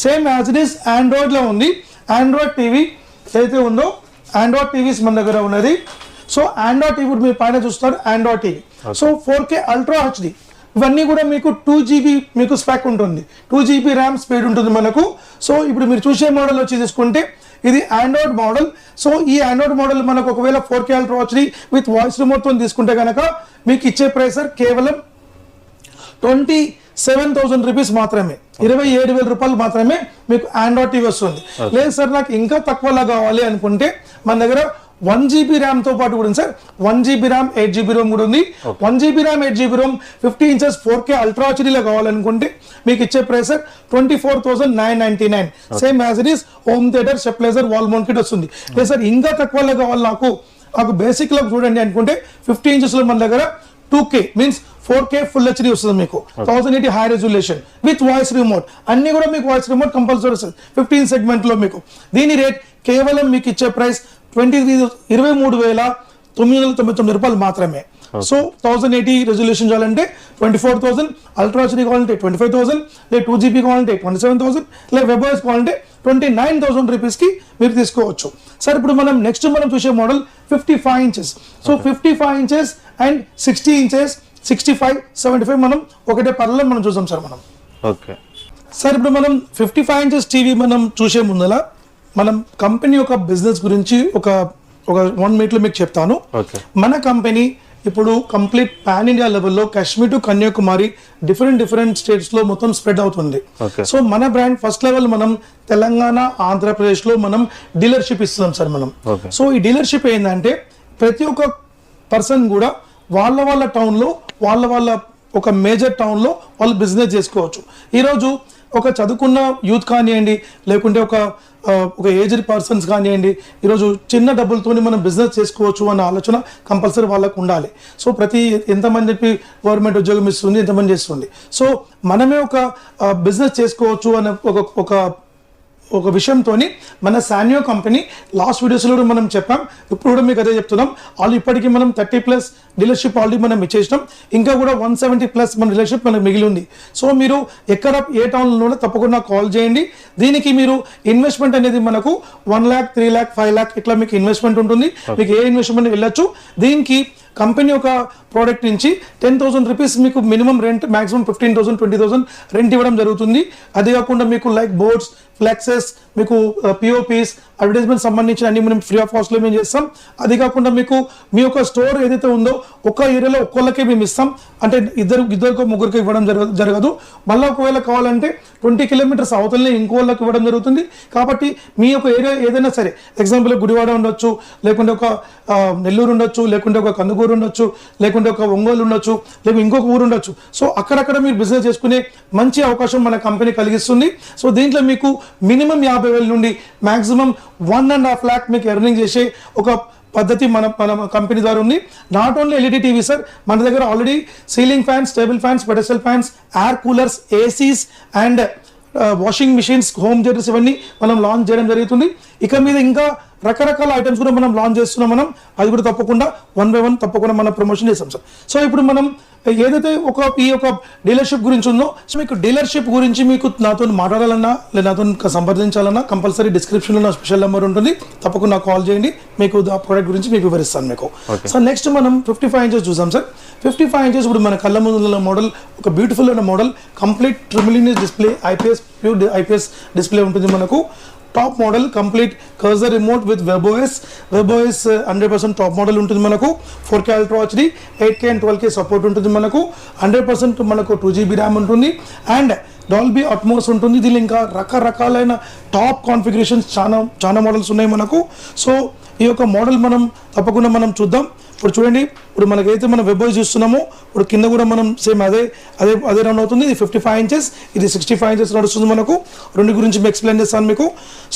same as it is Android లో ఉంది. ఆండ్రాయిడ్ టీవీ ఏదైతే ఉందో ఆండ్రాయిడ్ టీవీస్ మన దగ్గర ఉన్నది. సో ఆండ్రాయిడ్ టీవీ మీరు పైన చూస్తారు Android TV. So 4K ultra HD ఇవన్నీ కూడా మీకు 2GB మీకు స్పెక్ ఉంటుంది. 2GB ర్యామ్ స్పీడ్ ఉంటుంది మనకు. సో ఇప్పుడు మీరు చూసే మోడల్ వచ్చి తీసుకుంటే ఇది ఆండ్రాయిడ్ మోడల్. సో ఈ ఆండ్రాయిడ్ మోడల్ మనకు ఒకవేళ 4K ultra HD with voice remote తో తీసుకుంటే కనుక మీకు ఇచ్చే ప్రైస్ కేవలం 27,000 రూపీస్ మాత్రమే. 27,000 రూపాయలు మాత్రమే మీకు ఆండ్రాయిడ్ టీవీ వస్తుంది. లేదు సార్ నాకు ఇంకా తక్కువలా కావాలి అనుకుంటే మన దగ్గర 1GB ర్యామ్ తో పాటు కూడా ఉంది sir. 1GB RAM 8GB Rome కూడా ఉంది. 1GB RAM 8GB ROM 50 inches 4K ultra హెచ్డీలో కావాలనుకుంటే మీకు ఇచ్చే price 24,999. Same as it is home theatre, stabiliser, wall mount kit వస్తుంది. లేదు సార్ ఇంకా తక్కువలో కావాలి నాకు బేసిక్ లో చూడండి అనుకుంటే 50 ఇంచెస్ లో మన దగ్గర 2K means 4K full HD వస్తుంది మీకు. 1080 high resolution with voice remote. అన్ని కూడా మీకు వాయిస్ రిమోట్ కంపల్సరీ వస్తుంది 15 సెగ్మెంట్ లో మీకు. దీని రేట్ కేవలం మీకు ఇచ్చే ప్రైస్ 23,999 రూపాయలు మాత్రమే. సో 1080 రెజల్యూషన్ చాలంటే 24,000, అల్ట్రా హెచ్డీ కావాలంటే 25,000, లేదా 2GB కావాలంటే 27,000, లేదా వెబ్ఓఎస్ కావాలంటే 29,000 రూపీస్కి మీరు తీసుకోవచ్చు. సార్ ఇప్పుడు మనం నెక్స్ట్ చూసే model 55 inches. So 55 inches and 60 inches, 65, 75 మనం ఒకటే పర్లో మనం చూసాం సార్ మనం. ఓకే సార్ ఇప్పుడు మనం 55 ఇంచెస్ టీవీ మనం చూసే ముందల మనం కంపెనీ యొక్క బిజినెస్ గురించి ఒక 1 మినిట్లో మీకు చెప్తాను. మన కంపెనీ ఇప్పుడు కంప్లీట్ పాన్ ఇండియా లెవెల్లో కాశ్మీర్ టు కన్యాకుమారి డిఫరెంట్ స్టేట్స్లో మొత్తం స్ప్రెడ్ అవుతుంది. సో మన బ్రాండ్ ఫస్ట్ లెవెల్ మనం తెలంగాణ, ఆంధ్రప్రదేశ్లో మనం డీలర్షిప్ ఇస్తున్నాం సార్ మనం. సో ఈ డీలర్షిప్ ఏంటంటే ప్రతి ఒక్క పర్సన్ కూడా వాళ్ళ టౌన్లో వాళ్ళ ఒక మేజర్ టౌన్లో వాళ్ళు బిజినెస్ చేసుకోవచ్చు. ఈరోజు ఒక చదువుకున్న యూత్ కానివ్వండి, లేకుంటే ఒక ఏజ్డ్ పర్సన్స్ కానివ్వండి, ఈరోజు చిన్న డబ్బులతోని మనం బిజినెస్ చేసుకోవచ్చు అన్న ఆలోచన కంపల్సరీ వాళ్ళకు ఉండాలి. సో ఎంతమంది గవర్నమెంట్ ఉద్యోగం ఇస్తుంది, ఎంతమంది చేస్తుంది. సో మనమే ఒక బిజినెస్ చేసుకోవచ్చు అనే ఒక విషయంతో మన సానియో కంపెనీ లాస్ట్ వీడియోస్లో కూడా మనం చెప్పాం, ఇప్పుడు కూడా మీకు అదే చెప్తున్నాం. వాళ్ళు ఇప్పటికీ మనం 30+ డీలర్షిప్ ఆల్రెడీ మనం ఇచ్చేసినాం. ఇంకా కూడా 170+ మన డీలర్షిప్ మనకు మిగిలి ఉంది. సో మీరు ఎక్కడ ఏ టౌన్లో తప్పకుండా కాల్ చేయండి. దీనికి మీరు ఇన్వెస్ట్మెంట్ అనేది మనకు 1 lakh, 3 lakh, 5 lakh ఇట్లా మీకు ఇన్వెస్ట్మెంట్ ఉంటుంది. మీకు ఏ ఇన్వెస్ట్మెంట్ వెళ్ళొచ్చు. దీనికి కంపెనీ ఒక ప్రోడక్ట్ నుంచి 10,000 రూపీస్ మీకు మినిమం రెంట్, మాక్సిమం 15,000, 20,000 రెంట్ ఇవ్వడం జరుగుతుంది. అదే కాకుండా మీకు లైక్ బోర్డ్స్, ఫ్లెక్సెస్, మీకు పిఓపీస్, అడ్వర్టైజ్మెంట్ సంబంధించిన అన్ని మనం ఫ్రీ ఆఫ్ కాస్ట్లో మేము చేస్తాం. అది కాకుండా మీకు మీ యొక్క స్టోర్ ఏదైతే ఉందో ఒక ఏరియాలో ఒక్కళ్ళకే మేము ఇస్తాం. అంటే ఇద్దరికో ముగ్గురికి ఇవ్వడం జరగదు. మళ్ళీ ఒకవేళ కావాలంటే 20 kilometers అవతలనే ఇంకోళ్ళకి ఇవ్వడం జరుగుతుంది. కాబట్టి మీ యొక్క ఏరియా ఏదైనా సరే, ఎగ్జాంపుల్ గుడివాడ ఉండొచ్చు, లేకుంటే ఒక నెల్లూరు ఉండొచ్చు, లేకుంటే ఒక కందుకూరు ఉండొచ్చు, లేకుంటే ఒక ఒంగోలు ఉండొచ్చు, లేకుంటే ఇంకొక ఊరు ఉండొచ్చు. సో అక్కడక్కడ మీరు బిజినెస్ చేసుకునే మంచి అవకాశం మన కంపెనీ కలిగిస్తుంది. సో దీంట్లో మీకు మినిమం 50,000 నుండి మాక్సిమం 1.5 lakh మీకు ఎర్నింగ్ చేసే ఒక పద్ధతి మన కంపెనీ ద్వారా ఉంది. Not only LED TV sir, మన దగ్గర already ceiling fans, table fans, pedestal fans, air coolers, ACs and washing machines, home theatres ఇవన్నీ మనం లాంచ్ చేయడం జరుగుతుంది. ఇక మీద ఇంకా రకరకాల ఐటమ్స్ కూడా మనం లాంచ్ చేస్తున్నాం. మనం అది కూడా తప్పకుండా 1 by 1 తప్పకుండా మనం ప్రమోషన్ చేస్తాం సార్. సో ఇప్పుడు మనం ఏదైతే ఈ యొక్క డీలర్షిప్ గురించి ఉందో, సో మీకు డీలర్షిప్ గురించి మీకు నాతో మాట్లాడాలన్నా లేదా నాతో సంప్రదించాలన్నా కంపల్సరీ డిస్క్రిప్షన్లో నా స్పెషల్ నెంబర్ ఉంటుంది. తప్పకుండా కాల్ చేయండి, మీకు ఆ ప్రోడక్ట్ గురించి మీకు వివరిస్తాను మీకు. సో నెక్స్ట్ మనం 55 ఇంచెస్ చూసాం సార్. 55 ఇంచెస్ ఇప్పుడు మన కళ్ళ ముందు మోడల్, ఒక బ్యూటిఫుల్ అయిన మోడల్, కంప్లీట్ ట్రిమిలినియస్ డిస్ప్లే, ప్యూర్ ఐపీఎస్ డిస్ప్లే ఉంటుంది మనకు. Top model, complete cursor remote with webOS 100% top model ఉంటుంది మనకు. 4K ultra HD, 8K and 12K support ఉంటుంది మనకు. 100% మనకు 2GB ర్యామ్ ఉంటుంది అండ్ డాల్బీ అట్మోస్ ఉంటుంది. దీనిలో ఇంకా రకరకాలైన టాప్ కాన్ఫిగరేషన్స్ చాలా మోడల్స్ ఉన్నాయి మనకు. సో ఈ యొక్క మోడల్ మనం తప్పకుండా మనం చూద్దాం. ఇప్పుడు చూడండి, ఇప్పుడు మనకైతే మనం వెబ్ఓఎస్ చూస్తున్నామో ఇప్పుడు కింద కూడా మనం సేమ్ అదే రన్ అవుతుంది. ఇది 55 ఇంచెస్, ఇది 65 ఇంచెస్ నడుస్తుంది మనకు. రెండు గురించి మేము ఎక్స్ప్లెయిన్ చేస్తాను మీకు.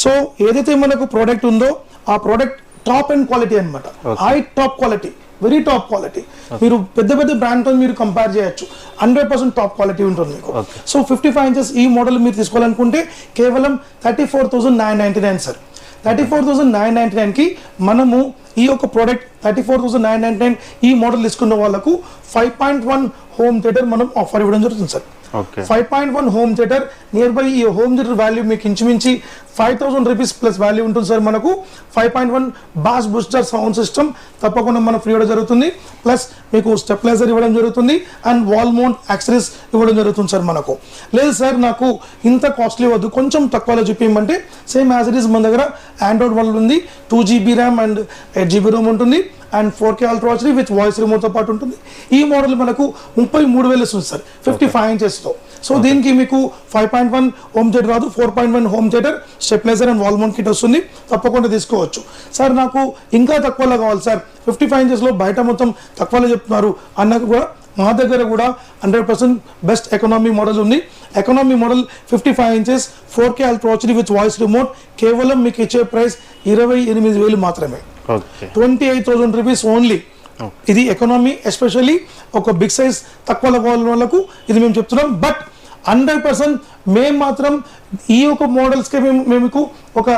సో ఏదైతే మనకు ప్రోడక్ట్ ఉందో ఆ ప్రోడక్ట్ టాప్ అండ్ క్వాలిటీ అనమాట. High top quality, very top quality. మీరు పెద్ద బ్రాండ్తో మీరు కంపేర్ చేయొచ్చు. 100% టాప్ క్వాలిటీ ఉంటుంది మీకు. సో 55 ఇంచెస్ ఈ మోడల్ మీరు తీసుకోవాలనుకుంటే కేవలం 34,999 సార్. 34,999కి మనము ఈ యొక్క ప్రోడక్ట్ 34,999 ఈ మోడల్ తీసుకున్న వాళ్ళకు 5.1 హోమ్ థియేటర్ మనం ఆఫర్ ఇవ్వడం జరుగుతుంది sir. 5.1 home theatre, near by ఈ హోమ్ థియేటర్ వాల్యూ మీకు ఇంచుమించి 5,000 రూపీస్ ప్లస్ వాల్యూ ఉంటుంది సార్ మనకు. 5.1 బాస్ బూస్టర్ సౌండ్ సిస్టమ్ తప్పకుండా మనం ఫ్రీ ఇవ్వడం జరుగుతుంది. ప్లస్ మీకు స్టెప్లైజర్ ఇవ్వడం జరుగుతుంది అండ్ వాల్ మౌంట్ యాక్సెసరీస్ ఇవ్వడం జరుగుతుంది సార్ మనకు. లేదు సార్ నాకు ఇంత కాస్ట్లీ వద్దు, కొంచెం తక్కువలో చూపించమంటే సేమ్ యాజ్ ఇట్ ఈస్ మన దగ్గర ఆండ్రాయిడ్ వన్ ఉంది. 2GB RAM and 8GB ROM ఉంటుంది and 4K ultra HD with voice రిమోట్తో పాటు ఉంటుంది. ఈ మోడల్ మనకు 33,000 వస్తుంది సార్ 55 ఇంచెస్తో. సో దీనికి మీకు 5.1 హోమ్ థియేటర్ రాదు, 4.1 home theatre, stabiliser and wall mount kit వస్తుంది. తప్పకుండా తీసుకోవచ్చు సార్. నాకు ఇంకా తక్కువలో కావాలి సార్, 55 ఇంచెస్లో బయట మొత్తం తక్కువలో చెప్తున్నారు అన్నకు కూడా మా దగ్గర కూడా 100% బెస్ట్ ఎకనామీ మోడల్ ఉంది. Economy model 55 inches 4K ultra HD with voice remote కేవలం మీకు ఇచ్చే ప్రైస్ 28,000 మాత్రమే. 28,000 రూపీస్ ఓన్లీ. ఇది ఎకనామీ, ఎస్పెషల్లీ ఒక బిగ్ సైజ్ తక్కువ వాళ్ళకు ఇది మేము చెప్తున్నాం. బట్ 100% మేము మాత్రం ఈ యొక్క మోడల్స్కి మేము మీకు ఒక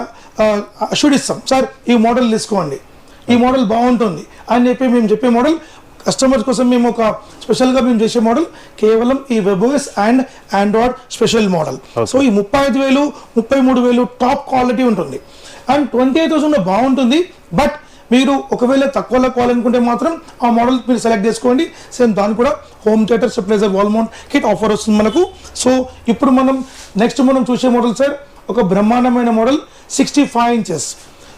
అష్యూర్డ్ ఇస్తాం సార్, ఈ మోడల్ తీసుకోండి, ఈ మోడల్ బాగుంటుంది అని చెప్పి మేము చెప్పే మోడల్ కస్టమర్స్ కోసం మేము ఒక స్పెషల్గా మేము చేసే మోడల్ కేవలం ఈ webOS and Android special model. So ఈ 35,000 33,000 టాప్ క్వాలిటీ ఉంటుంది అండ్ 28,000 బాగుంటుంది. బట్ మీరు ఒకవేళ తక్కువలో కావాలనుకుంటే మాత్రం ఆ మోడల్ మీరు సెలెక్ట్ చేసుకోండి. సేమ్ దాని కూడా home theatre stabiliser wall mount kit offer వస్తుంది మనకు. సో ఇప్పుడు మనం నెక్స్ట్ చూసే మోడల్ సార్ ఒక బ్రహ్మాండమైన model 65 inches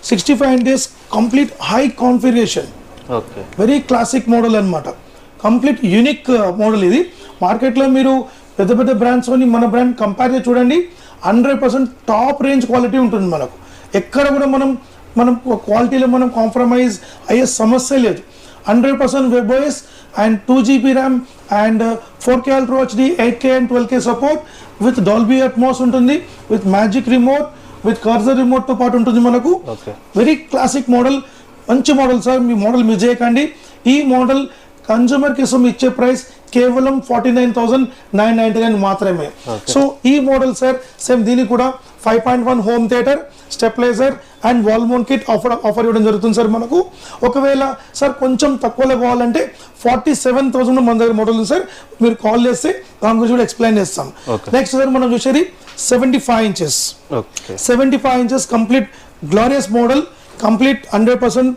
65 inches complete high configuration, very classic model అన్నమాట. కంప్లీట్ యూనిక్ మోడల్ ఇది. మార్కెట్లో మీరు పెద్ద పెద్ద బ్రాండ్స్తోని మన బ్రాండ్ కంపేర్ చేసి చూడండి, 100% టాప్ రేంజ్ క్వాలిటీ ఉంటుంది మనకు. ఎక్కడ కూడా మనం క్వాలిటీలో మనం కాంప్రమైజ్ అయ్యే సమస్య లేదు. 100% webOS and 2 GB RAM and 4K Ultra HD 8K అండ్ 12K support with Dolby Atmos ఉంటుంది, with magic remote, with cursor remote తో పాటు ఉంటుంది మనకు. వెరీ క్లాసిక్ మోడల్, మంచి మోడల్ సార్. మీ మోడల్ మిస్ చేయకండి. ఈ మోడల్ కన్జ్యూమర్ కోసం ఇచ్చే ప్రైస్ కేవలం 49,999 మాత్రమే. సో ఈ మోడల్ సార్ సేమ్ దీనికి కూడా 5.1 home theatre stabiliser and wall mount kit offer ఇవ్వడం జరుగుతుంది సార్ మనకు. ఒకవేళ సార్ కొంచెం తక్కువలో కావాలంటే 47,000 మన దగ్గర మోడల్ ఉంది సార్. మీరు కాల్ చేస్తే దాని గురించి కూడా ఎక్స్ప్లెయిన్ చేస్తాం. నెక్స్ట్ సార్ మనం చూసేది 75 inches 75 inches complete glorious model, complete 100%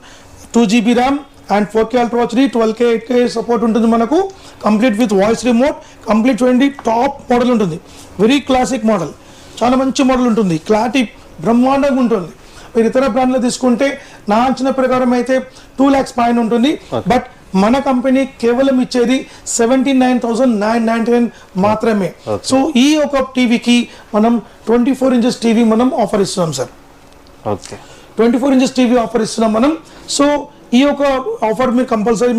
2 GB RAM and 4K Ultra HD 12K 8K support ఉంటుంది మనకు. Complete with voice remote, complete చూడండి టాప్ మోడల్ ఉంటుంది. వెరీ క్లాసిక్ మోడల్, చాలా మంచి మోడల్ ఉంటుంది. క్లారిటీ బ్రహ్మాండంగా ఉంటుంది. మీరు ఇతర బ్రాండ్లో తీసుకుంటే నా అంచనా ప్రకారం అయితే 2 lakhs పైన ఉంటుంది. బట్ మన కంపెనీ కేవలం ఇచ్చేది 79,999 మాత్రమే. సో ఈ ఒక టీవీకి మనం 24 inches టీవీ మనం ఆఫర్ ఇస్తున్నాం సార్. 24 inches టీవీ ఆఫర్ ఇస్తున్నాం మనం. సో ఈ యొక్క ఆఫర్ మీరు కంపల్సరీ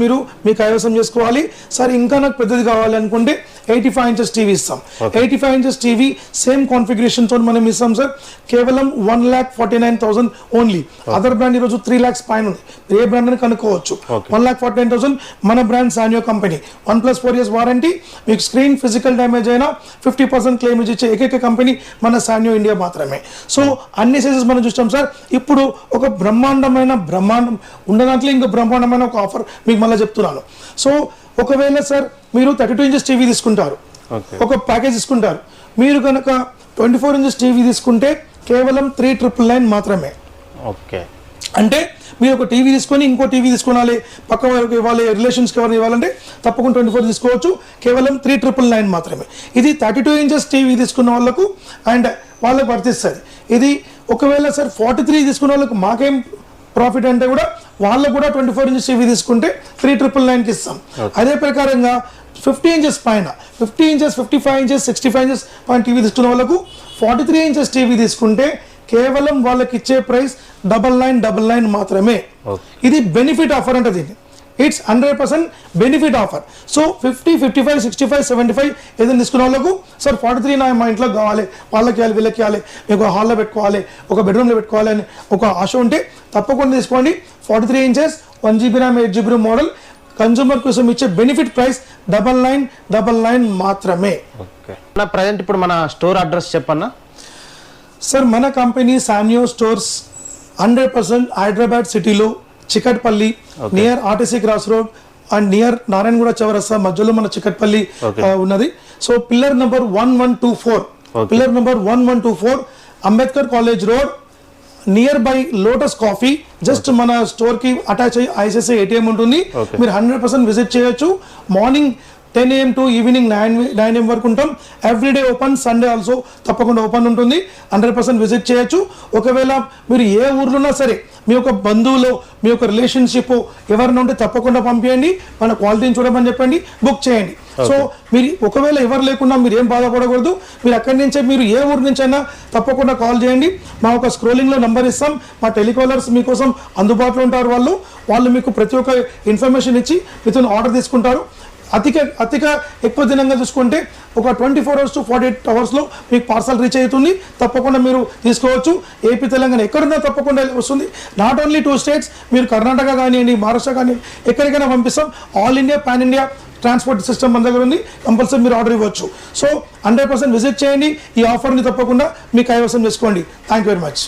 మీ కైవసం చేసుకోవాలి సార్. ఇంకా నాకు పెద్దది కావాలి అనుకుంటే 85 inches టీవీ ఇస్తాం. 85 inches టీవీ సేమ్ కాన్ఫిగరేషన్తో మనం ఇస్తాం సార్. కేవలం 1,49,000 ఓన్లీ. అదర్ బ్రాండ్ ఈరోజు 3 lakhs పైన ఉంది. ఏ బ్రాండ్ అని కనుక్కోవచ్చు. 1,49,000 మన బ్రాండ్ సానియో కంపెనీ. 1+4 years warranty. మీకు స్క్రీన్ ఫిజికల్ డ్యామేజ్ అయినా 50% క్లెయిమ్ ఇచ్చే ఏకైక కంపెనీ మన సానియో ఇండియా మాత్రమే. సో అన్ని సైజెస్ మనం చూస్తాం సార్. ఇప్పుడు ఒక బ్రహ్మాండం ఉండడానికి ఇంకా బ్రహ్మాండమైన ఒక ఆఫర్ మీకు మళ్ళీ చెప్తున్నాను. సో ఒకవేళ సార్ మీరు 32 inches టీవీ తీసుకుంటారు, ఒక ప్యాకేజ్ తీసుకుంటారు. మీరు కనుక 24 inches టీవీ తీసుకుంటే కేవలం 3,999 మాత్రమే. అంటే మీరు ఒక టీవీ తీసుకొని ఇంకో టీవీ తీసుకోవాలి, పక్క వారికి ఇవ్వాలి, రిలేషన్స్కి ఎవరిని ఇవ్వాలంటే తప్పకుండా 24 తీసుకోవచ్చు. కేవలం 3,999 మాత్రమే. ఇది 32 inches టీవీ తీసుకున్న వాళ్ళకు అండ్ వాళ్ళకు వర్తిస్తుంది. ఇది ఒకవేళ సార్ 43 తీసుకున్న వాళ్ళకు మాకేం ప్రాఫిట్ అంటే కూడా వాళ్ళకు కూడా 24 inches టీవీ తీసుకుంటే 3,999కి ఇస్తాం. అదే ప్రకారంగా 50 inches పైన 50 inches 55 inches 65 inches పైన టీవీ తీసుకున్న వాళ్ళకు 43 inches టీవీ తీసుకుంటే కేవలం వాళ్ళకి ఇచ్చే ప్రైస్ 999 మాత్రమే. ఇది బెనిఫిట్ ఆఫర్ అంటే దీన్ని. It's 100% benefit offer. సో 50, 55, 65, 75 ఏదైనా తీసుకున్న వాళ్ళకు సార్ 43 మా ఇంట్లో కావాలి, వాళ్ళకి ఇవ్వాలి, వీళ్ళకి ఇవ్వాలి, మీకు హాల్లో పెట్టుకోవాలి, ఒక బెడ్రూమ్లో పెట్టుకోవాలి అని ఒక ఆశ ఉంటే తప్పకుండా తీసుకోండి. 43 inches 1 GB RAM 8 GB model consumer కోసం ఇచ్చే బెనిఫిట్ ప్రైస్ 999 మాత్రమే. ప్రజెంట్ ఇప్పుడు మన స్టోర్ అడ్రస్ చెప్పన్నా సార్. మన కంపెనీ సానియో స్టోర్స్ 100% హైదరాబాద్ సిటీలో Chikkadpally near RTC cross road and near Narayanaguda చౌరస్తా మధ్యలో మన చికట్పల్లి ఉన్నది. So pillar number 1124 Ambedkar college road near by lotus coffee just మన స్టోర్ కి అటాచ్ అయ్యి ఐసిఐసిఐ ATM ఉంటుంది. మీరు 100% విజిట్ చేయొచ్చు. Morning 10 AM to evening 9 AM వరకు ఉంటాం. ఎవ్రీడే ఓపెన్, సండే ఆల్సో తప్పకుండా ఓపెన్ ఉంటుంది. 100% విజిట్ చేయొచ్చు. ఒకవేళ మీరు ఏ ఊర్లో ఉన్నా సరే మీ యొక్క బంధువులు, మీ యొక్క రిలేషన్షిప్ ఎవరైనా ఉంటే తప్పకుండా పంపించండి, మన క్వాలిటీని చూడమని చెప్పండి, బుక్ చేయండి. సో మీరు ఒకవేళ ఎవరు లేకుండా మీరు ఏం బాధపడకూడదు. మీరు అక్కడి నుంచే మీరు ఏ ఊరు నుంచి అయినా తప్పకుండా కాల్ చేయండి. మా ఒక స్క్రోలింగ్లో నెంబర్ ఇస్తాం. మా టెలికాలర్స్ మీకోసం అందుబాటులో ఉంటారు. వాళ్ళు మీకు ప్రతి ఒక్క ఇన్ఫర్మేషన్ ఇచ్చి మీతో ఆర్డర్ తీసుకుంటారు. అతిగా ఎక్కువ దినంగా చూసుకుంటే ఒక 24 hours to 48 hours మీకు పార్సల్ రీచ్ అవుతుంది. తప్పకుండా మీరు తీసుకోవచ్చు. ఏపీ తెలంగాణ ఎక్కడున్నా తప్పకుండా వస్తుంది. నాట్ ఓన్లీ 2 states, మీరు కర్ణాటక కానివ్వండి, మహారాష్ట్ర కానివ్వండి, ఎక్కడికైనా పంపిస్తాం. All India pan India transport system మన దగ్గర ఉంది. కంపల్సరీ మీరు ఆర్డర్ ఇవ్వచ్చు. సో 100% విజిట్ చేయండి. ఈ ఆఫర్ని తప్పకుండా మీ కైవసం చేసుకోండి. Thank you very much.